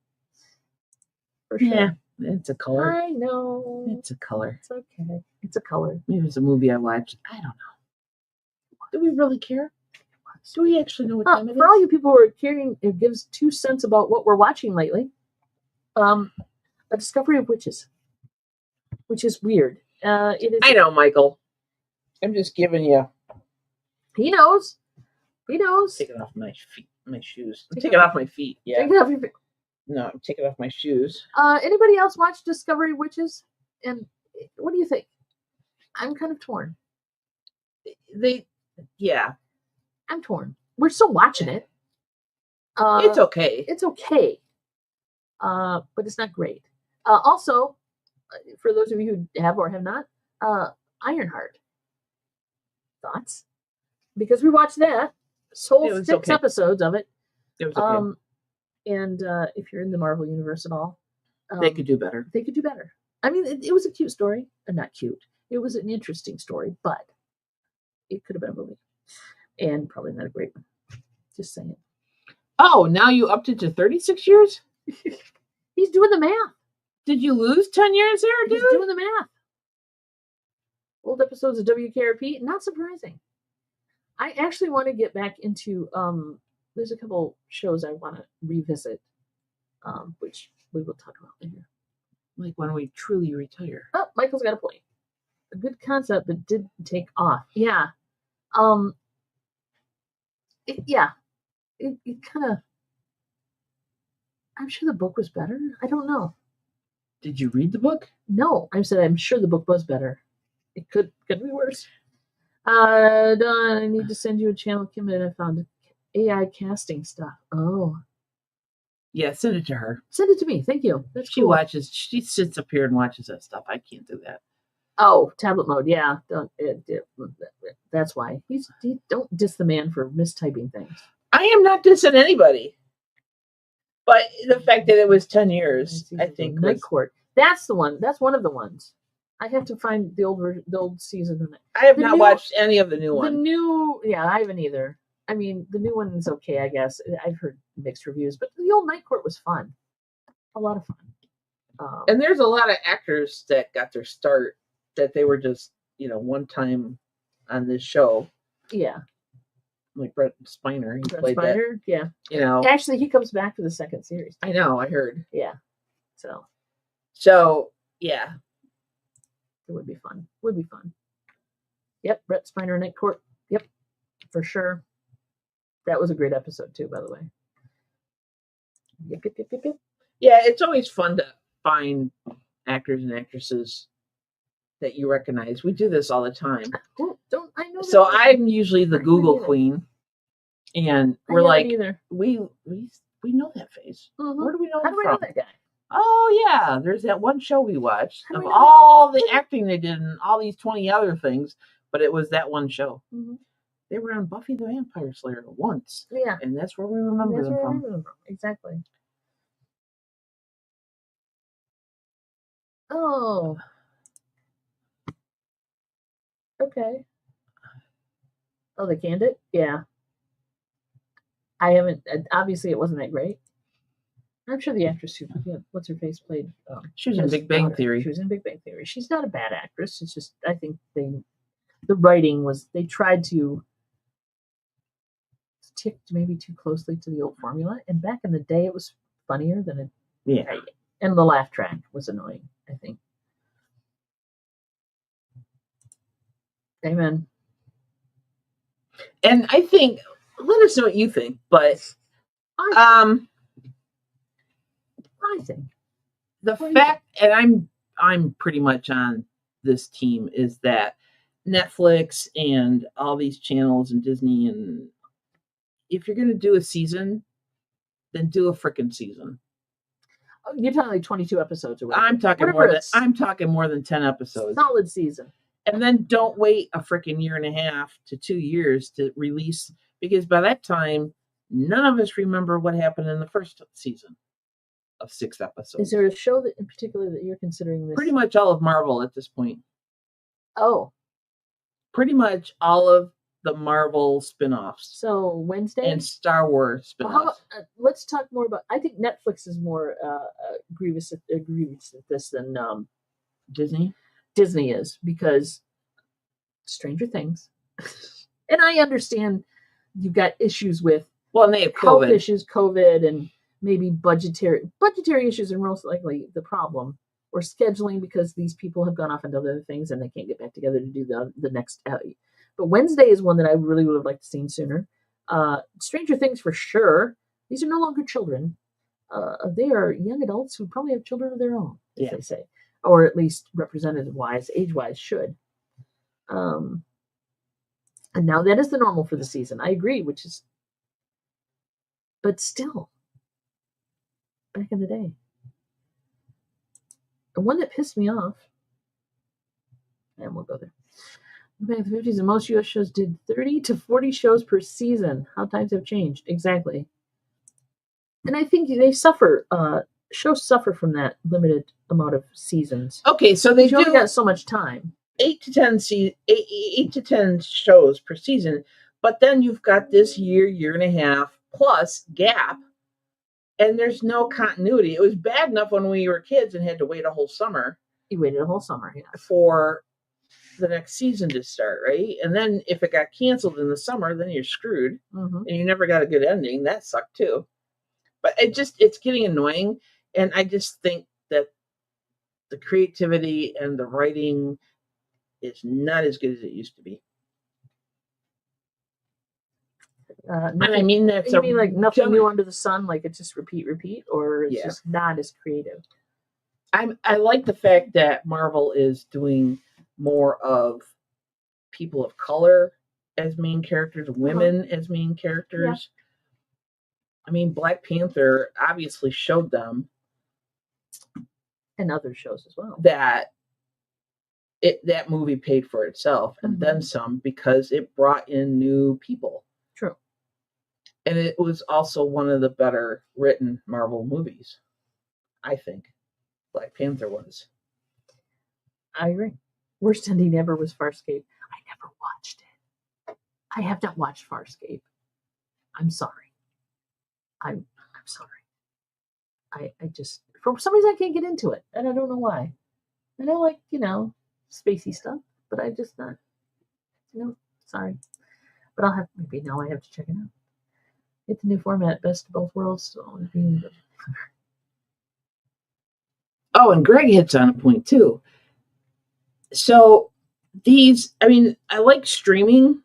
For sure. Yeah, it's a color. I know. It's a color. It's okay. It's a color. Maybe it's a movie I watched. I don't know. Do we really care? Do we actually know what time it is? For all you people who are caring, it gives 2 cents about what we're watching lately. A Discovery of Witches, which is weird. It is. I know, Michael. I'm just giving you. He knows. He knows. Take it off my feet, my shoes. Take it off my feet. Yeah. Take it off your feet. No, take it off my shoes. Anybody else watch Discovery of Witches? And what do you think? I'm kind of torn. Yeah. I'm torn. We're still watching it. It's okay. It's okay. But it's not great. Also, for those of you who have or have not, Ironheart. Thoughts? Because we watched that. Whole 6 episodes of it. It was okay. And if you're in the Marvel universe at all, they could do better. They could do better. I mean, it was a cute story. Not cute. It was an interesting story, but it could have been a movie. And probably not a great one. Just saying. Oh, now you upped it to 36 years? He's doing the math. Did you lose 10 years there, dude? He's doing the math. Old episodes of WKRP, not surprising. I actually want to get back into, there's a couple shows I want to revisit, which we will talk about later. Like when we truly retire. Oh, Michael's got a point. A good concept, but didn't take off. Yeah. It kind of, I'm sure the book was better. I don't know. Did you read the book? No, I said I'm sure the book was better. It could be worse. Don, I need to send you a channel, Kim, and I found AI casting stuff. Oh. Yeah, send it to her. Send it to me. Thank you. That's She cool. watches. She sits up here and watches that stuff. I can't do that. Oh, tablet mode. Yeah, that's why don't diss the man for mistyping things. I am not dissing anybody, but the fact that it was 10 years, I think. Night Court. That's the one. That's one of the ones. I have to find the old season. I have not watched any of the new ones. Yeah, I haven't either. I mean, the new one is okay, I guess. I've heard mixed reviews, but the old Night Court was fun. A lot of fun. And there's a lot of actors that got their start that they were just, one time on this show. Yeah. Like Brett Spiner. He played that. Yeah. Actually, he comes back for the second series. I know, I heard. Yeah. So, yeah. It would be fun. Yep, Brett Spiner, Night Court. Yep, for sure. That was a great episode too, by the way. Yep. Yeah, it's always fun to find actors and actresses that you recognize. We do this all the time. I know. So I'm usually the Google queen, and we're like, we know that face. Mm-hmm. Where do we know How him do from? I know that guy? Oh yeah, there's that one show we watched of all the acting they did and all these 20 other things, but it was that one show. Mm-hmm. They were on Buffy the Vampire Slayer once. Yeah, and that's where we remember them from. Exactly. Oh. Okay. Oh, they canned it? Yeah. I haven't. Obviously, it wasn't that great. I'm sure the actress who, what's her face, played. She was in Big Bang Theory. She was in Big Bang Theory. She's not a bad actress. It's just, I think the writing was, they tried to stick maybe too closely to the old formula. And back in the day, it was funnier than it. Yeah. And the laugh track was annoying, I think. Amen. And I think, let us know what you think, but I think the fact, and I'm pretty much on this team, is that Netflix and all these channels and Disney, and if you're going to do a season, then do a freaking season. You're talking like 22 episodes or whatever. I'm talking more than 10 episodes. Solid season. And then don't wait a freaking year and a half to 2 years to release, because by that time, none of us remember what happened in the first season of 6 episodes. Is there a show that in particular that you're considering this? Pretty much all of Marvel at this point. Oh. Pretty much all of the Marvel spin-offs. So Wednesday? And Star Wars spin-offs. Let's talk more about, I think Netflix is more grievous at this than Disney? Disney is, because Stranger Things. And I understand you've got issues with and they have health issues, COVID, and maybe budgetary issues are most likely the problem, or scheduling because these people have gone off into other things and they can't get back together to do the next. But Wednesday is one that I really would have liked to seen sooner. Stranger Things for sure. These are no longer children. They are young adults who probably have children of their own, as they say, or at least representative-wise, age-wise should. And now that is the normal for the season. I agree, but still, back in the day. The one that pissed me off, and we'll go there. Back in the 50s, and most U.S. shows did 30 to 40 shows per season. How times have changed. Exactly. And I think they suffer, shows suffer from that limited amount of seasons. Okay, so they only got so much time. 8 to 10 shows per season, but then you've got this year and a half plus gap, and there's no continuity. It was bad enough when we were kids and had to wait a whole summer. You waited a whole summer, yeah, for the next season to start, right? And then if it got canceled in the summer, then you're screwed, and you never got a good ending. That sucked too. But it's getting annoying, and I just think that the creativity and the writing is not as good as it used to be. I mean, that's you mean like nothing new under the sun, like it's just repeat, or it's just not as creative? I like the fact that Marvel is doing more of people of color as main characters, women as main characters. I mean, Black Panther obviously showed them, and other shows as well, that that movie paid for itself and then some, because it brought in new people. True. And it was also one of the better written Marvel movies, I think. Black Panther was. I agree. Worst ending ever was Farscape. I never watched it. I have not watched Farscape. I'm sorry. I'm sorry. I just, for some reason, I can't get into it, and I don't know why. And I like, spacey stuff, but I just not, sorry. But I'll have, maybe now I have to check it out. It's a new format, best of both worlds. So oh, and Greg hits on a point too. So these, I mean, I like streaming,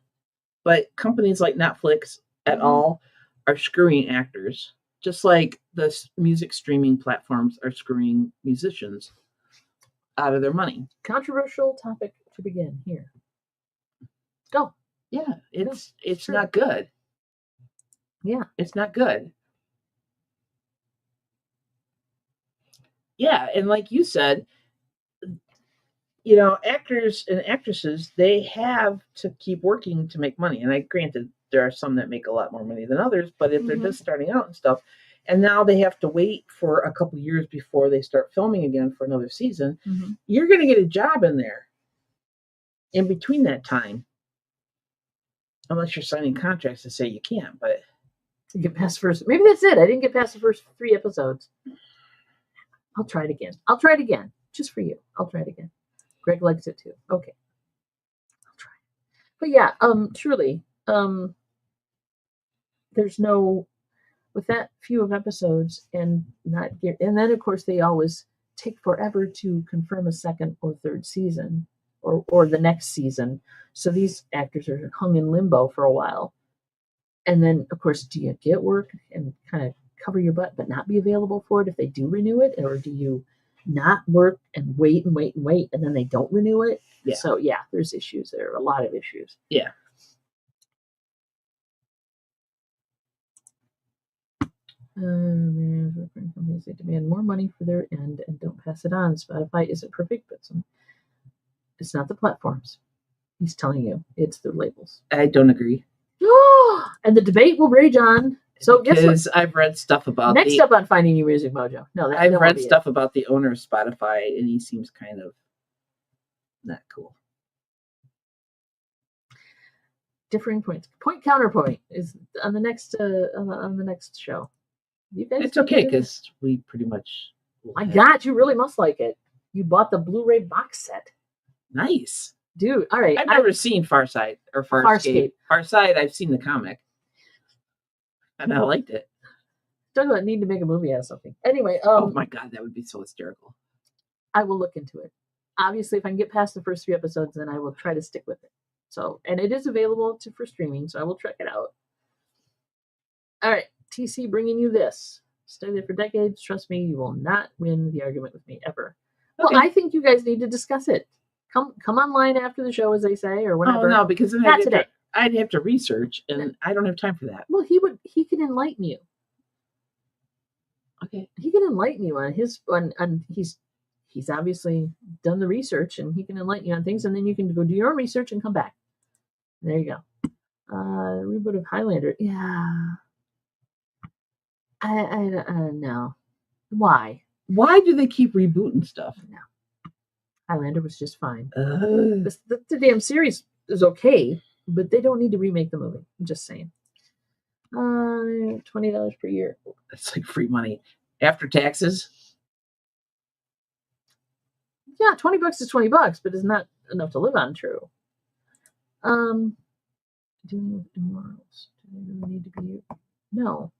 but companies like Netflix at all are screwing actors, just like the music streaming platforms are screwing musicians out of their money. Controversial topic to begin here. Go. Yeah, it's sure. Not good. Yeah, it's not good. Yeah, and like you said, actors and actresses, they have to keep working to make money. And granted, there are some that make a lot more money than others, but if they're just starting out and stuff, and now they have to wait for a couple years before they start filming again for another season, you're going to get a job in there in between that time. Unless you're signing contracts to say you can't, but you get past first. Maybe that's it. I didn't get past the first 3 episodes. I'll try it again. Just for you. I'll try it again. Greg likes it too. Okay. I'll try it. But yeah, truly, there's no, with that few of episodes and then of course they always take forever to confirm a second or third season or the next season. So these actors are hung in limbo for a while. And then of course, do you get work and kind of cover your butt but not be available for it if they do renew it? Or do you not work and wait and then they don't renew it? Yeah. So yeah, there's issues there, a lot of issues. Yeah. Companies, they demand more money for their end and don't pass it on. Spotify isn't perfect, but it's not the platforms. He's telling you, it's the labels. I don't agree. And the debate will rage on. So because I've read stuff about next up on Finding New Music Mojo. No, I've read stuff about the owner of Spotify, and he seems kind of not cool. Differing points. Point counterpoint is on the next show. You guys, it's okay because we pretty much. My God, you really must like it. You bought the Blu-ray box set. Nice, dude. All right, I've never seen Farscape or Farscape. Farscape, I've seen the comic, and I liked it. Talk about need to make a movie out of something. Anyway, oh my God, that would be so hysterical. I will look into it. Obviously, if I can get past the first 3 episodes, then I will try to stick with it. So, and it is available for streaming, so I will check it out. All right, TC bringing you this. Studied it for decades. Trust me, you will not win the argument with me ever. Okay. Well, I think you guys need to discuss it. Come online after the show, as they say, or whatever. Oh no, because then not today. I'd have to research, and I don't have time for that. Well, he can enlighten you. Okay, he can enlighten you on he's obviously done the research, and he can enlighten you on things, and then you can go do your own research and come back. There you go. Reboot of Highlander. Yeah. I no. Why? Why do they keep rebooting stuff? No. Highlander was just fine. The damn series is okay, but they don't need to remake the movie. I'm just saying. $20 per year. That's like free money after taxes. Yeah, $20 is $20, but it's not enough to live on. True. Dealing with immortals. Do they really need to be? No.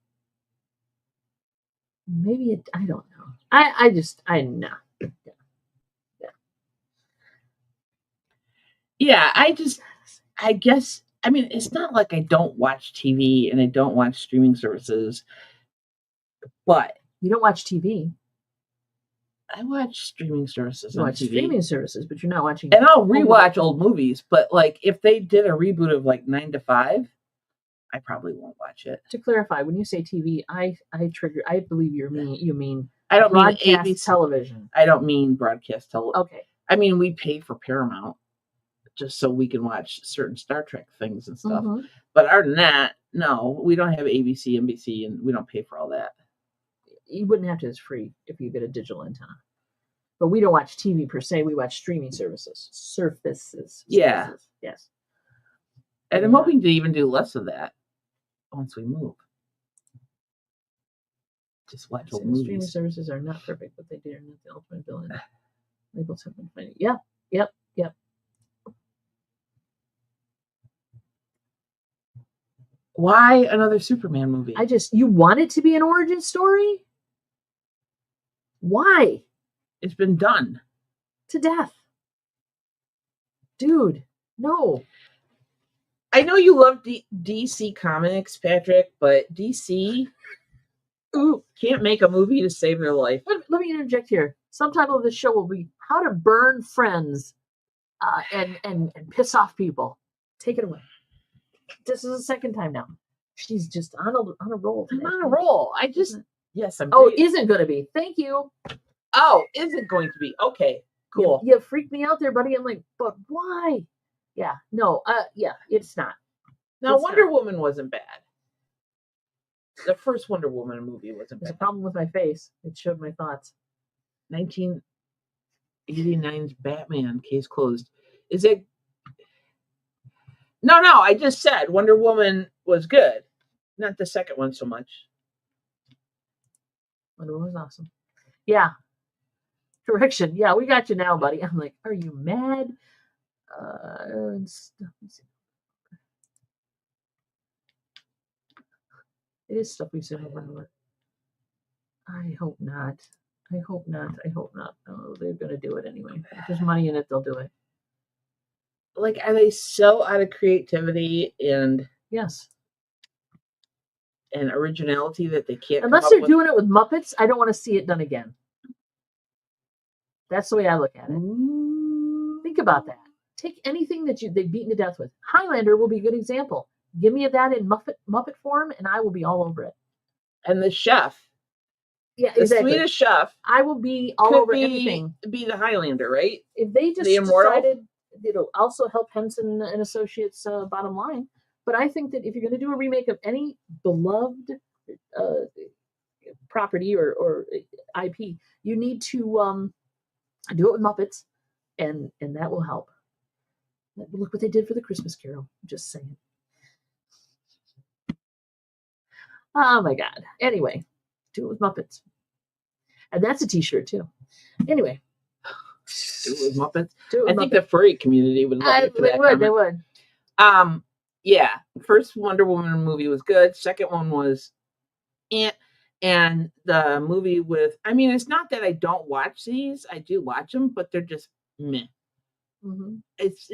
Maybe it. I don't know. No. Yeah, I guess. I mean, it's not like I don't watch TV and I don't watch streaming services, but you don't watch TV. I watch streaming services. You watch TV. Streaming services, but you're not watching. And I'll rewatch old movies. But like, if they did a reboot of like 9 to 5, I probably won't watch it. To clarify, when you say TV, I believe you mean I don't mean broadcast ABC. television. I don't mean broadcast television. Okay. I mean, we pay for Paramount just so we can watch certain Star Trek things and stuff. Mhm. But other than that, no, we don't have ABC, NBC, and we don't pay for all that. You wouldn't have to. It's free if you get a digital antenna. But we don't watch TV per se. We watch streaming services. Yeah. Yes. And I'm hoping to even do less of that once we move. Just watch old movies. Streaming services are not perfect, but they are not the ultimate villain. Labels have been finding. Yeah. Yep. Why another Superman movie? You want it to be an origin story? Why? It's been done. To death. Dude, no. I know you love DC Comics, Patrick, but DC can't make a movie to save their life. Let me interject here. Subtitle of this show will be How to Burn Friends and Piss Off People. Take it away. This is the second time now. She's just on a roll today. I'm on a roll. Yes, I'm. Oh, isn't going to be. Thank you. Oh, isn't going to be. Okay, cool. You freaked me out there, buddy. I'm like, but why? Yeah, no, it's not. Now, Wonder Woman wasn't bad. The first Wonder Woman movie wasn't bad. There's a problem with my face. It showed my thoughts. 1989's Batman, case closed. Is it? No, I just said Wonder Woman was good. Not the second one so much. Wonder Woman was awesome. Yeah. Correction. Yeah, we got you now, buddy. I'm like, are you mad? It is stuff we've seen over and over. I hope not. Oh, they're going to do it anyway. If there's money in it, they'll do it. Like, are they so out of creativity and yes, and originality that they can't? Unless they're doing it with Muppets, I don't want to see it done again. That's the way I look at it. Think about that. Take anything that they've beaten to death with. Highlander will be a good example. Give me that in Muppet form, and I will be all over it. And the chef. Yeah, the exactly. Swedish chef. I will be all over anything. Be the Highlander, right? If they just decided it'll also help Henson and Associates' bottom line. But I think that if you're going to do a remake of any beloved property or IP, you need to do it with Muppets, and that will help. Look what they did for the Christmas Carol. I'm just saying. Oh my God. Anyway, do it with Muppets. And that's a t-shirt too. Anyway. Do it with Muppets? I think the furry community would love it for that. They would. Yeah. First Wonder Woman movie was good. Second one was and the movie with, I mean, it's not that I don't watch these. I do watch them, but they're just meh. Mm-hmm. It's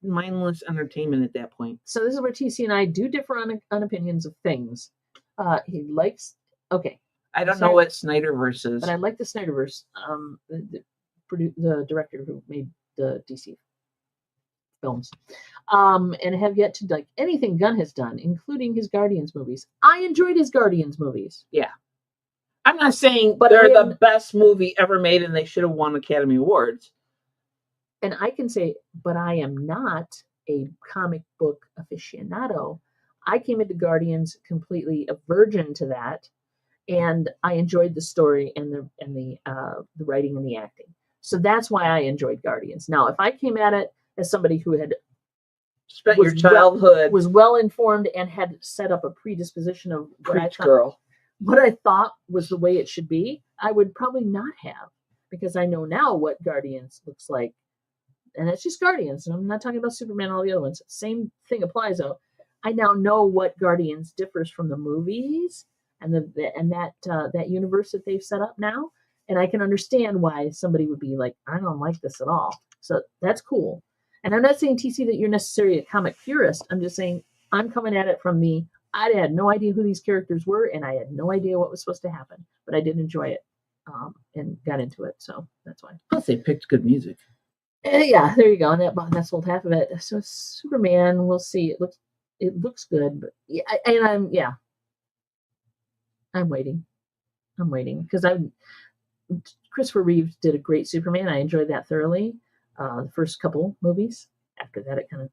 mindless entertainment at that point. So this is where TC and I do differ on opinions of things. He likes. Okay. I don't know what Snyderverse is, but I like the Snyderverse. The director who made the DC films, and have yet to like anything Gunn has done, including his Guardians movies. I enjoyed his Guardians movies. Yeah. I'm not saying they're the best movie ever made and they should have won Academy Awards. And I can say, but I am not a comic book aficionado. I came into Guardians completely a virgin to that, and I enjoyed the story and the writing and the acting. So that's why I enjoyed Guardians. Now, if I came at it as somebody who had spent your childhood, was well informed, and had set up a predisposition of what I thought was the way it should be, I would probably not have, because I know now what Guardians looks like. And it's just Guardians. I'm not talking about Superman and all the other ones. Same thing applies, though. I now know what Guardians differs from the movies and that universe that they've set up now. And I can understand why somebody would be like, I don't like this at all. So that's cool. And I'm not saying, TC, that you're necessarily a comic purist. I'm just saying I'm coming at it from I had no idea who these characters were, and I had no idea what was supposed to happen. But I did enjoy it and got into it. So that's why. Plus, they picked good music. Yeah, there you go. And that sold half of it. So Superman, we'll see. it looks good, but yeah, I'm waiting. I'm waiting because Christopher Reeve did a great Superman. I enjoyed that thoroughly. The first couple movies. After that, it kind of.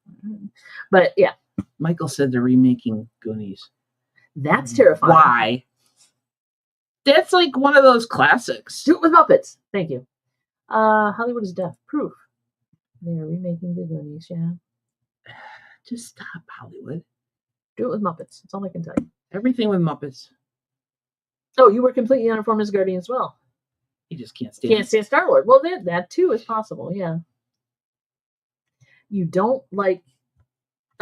But yeah, Michael said they're remaking Goonies. That's terrifying. Why? That's like one of those classics. Do it with Muppets. Thank you. Hollywood is deaf. Proof. They are remaking the Goonies. Yeah. Just stop, Hollywood. Do it with Muppets. That's all I can tell you. Everything with Muppets. Oh, you were completely uninformed as Guardian as well. You just can't stand Star-Lord. Well, that too is possible, yeah. You don't like...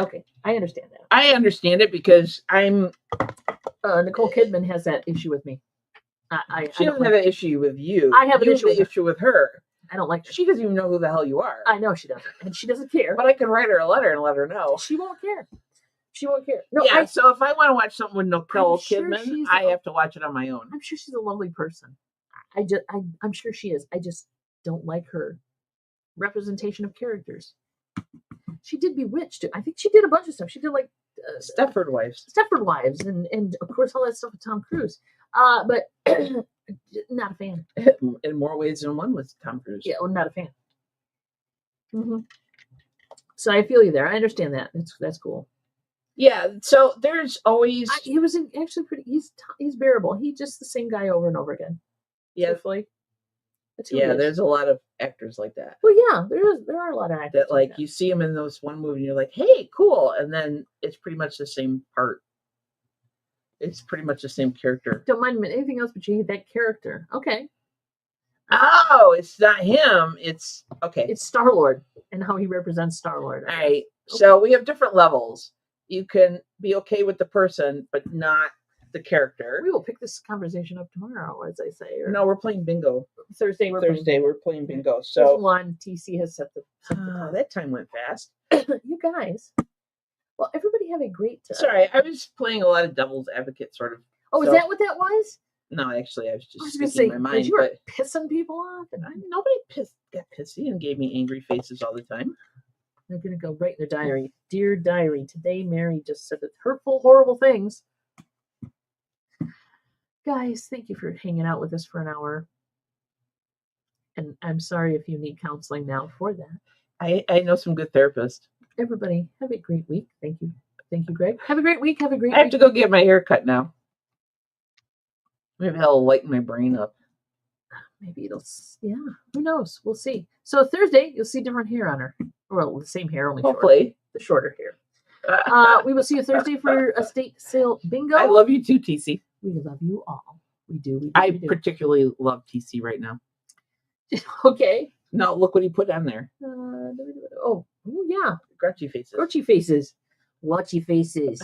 Okay, I understand that. I understand it because I'm... Nicole Kidman has that issue with me. She doesn't have an issue with you. I have an issue with her. I don't like her. She doesn't even know who the hell you are. I know she doesn't. And she doesn't care. But I can write her a letter and let her know. She won't care. She won't care. No, yeah, so if I want to watch something with Nicole Kidman, I have to watch it on my own. I'm sure she's a lovely person. I'm sure she is. I just don't like her representation of characters. She did Bewitched. I think she did a bunch of stuff. She did like Stepford Wives, and of course all that stuff with Tom Cruise. But not a fan. In more ways than one with Tom Cruise. Yeah, well, not a fan. Mm-hmm. So I feel you there. I understand that. That's cool. Yeah, so there's always he was actually pretty. He's bearable. He's just the same guy over and over again. Yeah, truthfully. Yeah, there's a lot of actors like that. Well, yeah, there are a lot of actors that like you see them in those one movie and you're like, hey, cool, and then it's pretty much the same part. It's pretty much the same character. Don't mind anything else, but you hate that character. Okay. Oh, it's not him. It's okay. It's Star-Lord and how he represents Star-Lord. All right. Okay. So we have different levels. You can be okay with the person, but not the character. We will pick this conversation up tomorrow, as I say. No, we're playing bingo. Thursday, we're playing bingo. So one TC has set the that time went fast. You guys. Well, everybody have a great time. Sorry, I was playing a lot of devil's advocate, sort of. Oh, is that what that was? No, actually, I was just speaking my mind. You were pissing people off, and nobody got pissy and gave me angry faces all the time. They're gonna go write in their diary. Dear diary, today Mary just said hurtful, horrible things. Guys, thank you for hanging out with us for an hour. And I'm sorry if you need counseling now for that. I know some good therapists. Everybody, have a great week. Thank you. Thank you, Greg. Have a great week. Have a great week. I have to go get my hair cut now. Maybe that'll lighten my brain up. Maybe it'll, yeah. Who knows? We'll see. So Thursday, you'll see different hair on her. Well, the same hair, only hopefully the shorter hair. We will see you Thursday for estate sale bingo. I love you too, TC. We love you all. We do. I particularly love TC right now. Okay. No, look what he put on there. Oh, yeah. Grouchy faces. Grouchy faces. Watchy faces.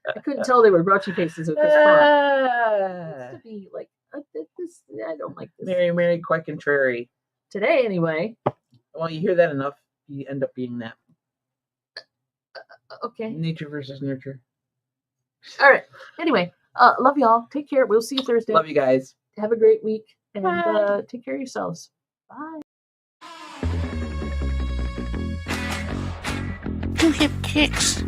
I couldn't tell they were grouchy faces with this font. It's to be like this. I don't like this. Mary, quite contrary. Today, anyway. Well, you hear that enough, you end up being that. Okay. Nature versus nurture. All right. Anyway, love y'all. Take care. We'll see you Thursday. Love you guys. Have a great week, and take care of yourselves. Bye. You hip kicks.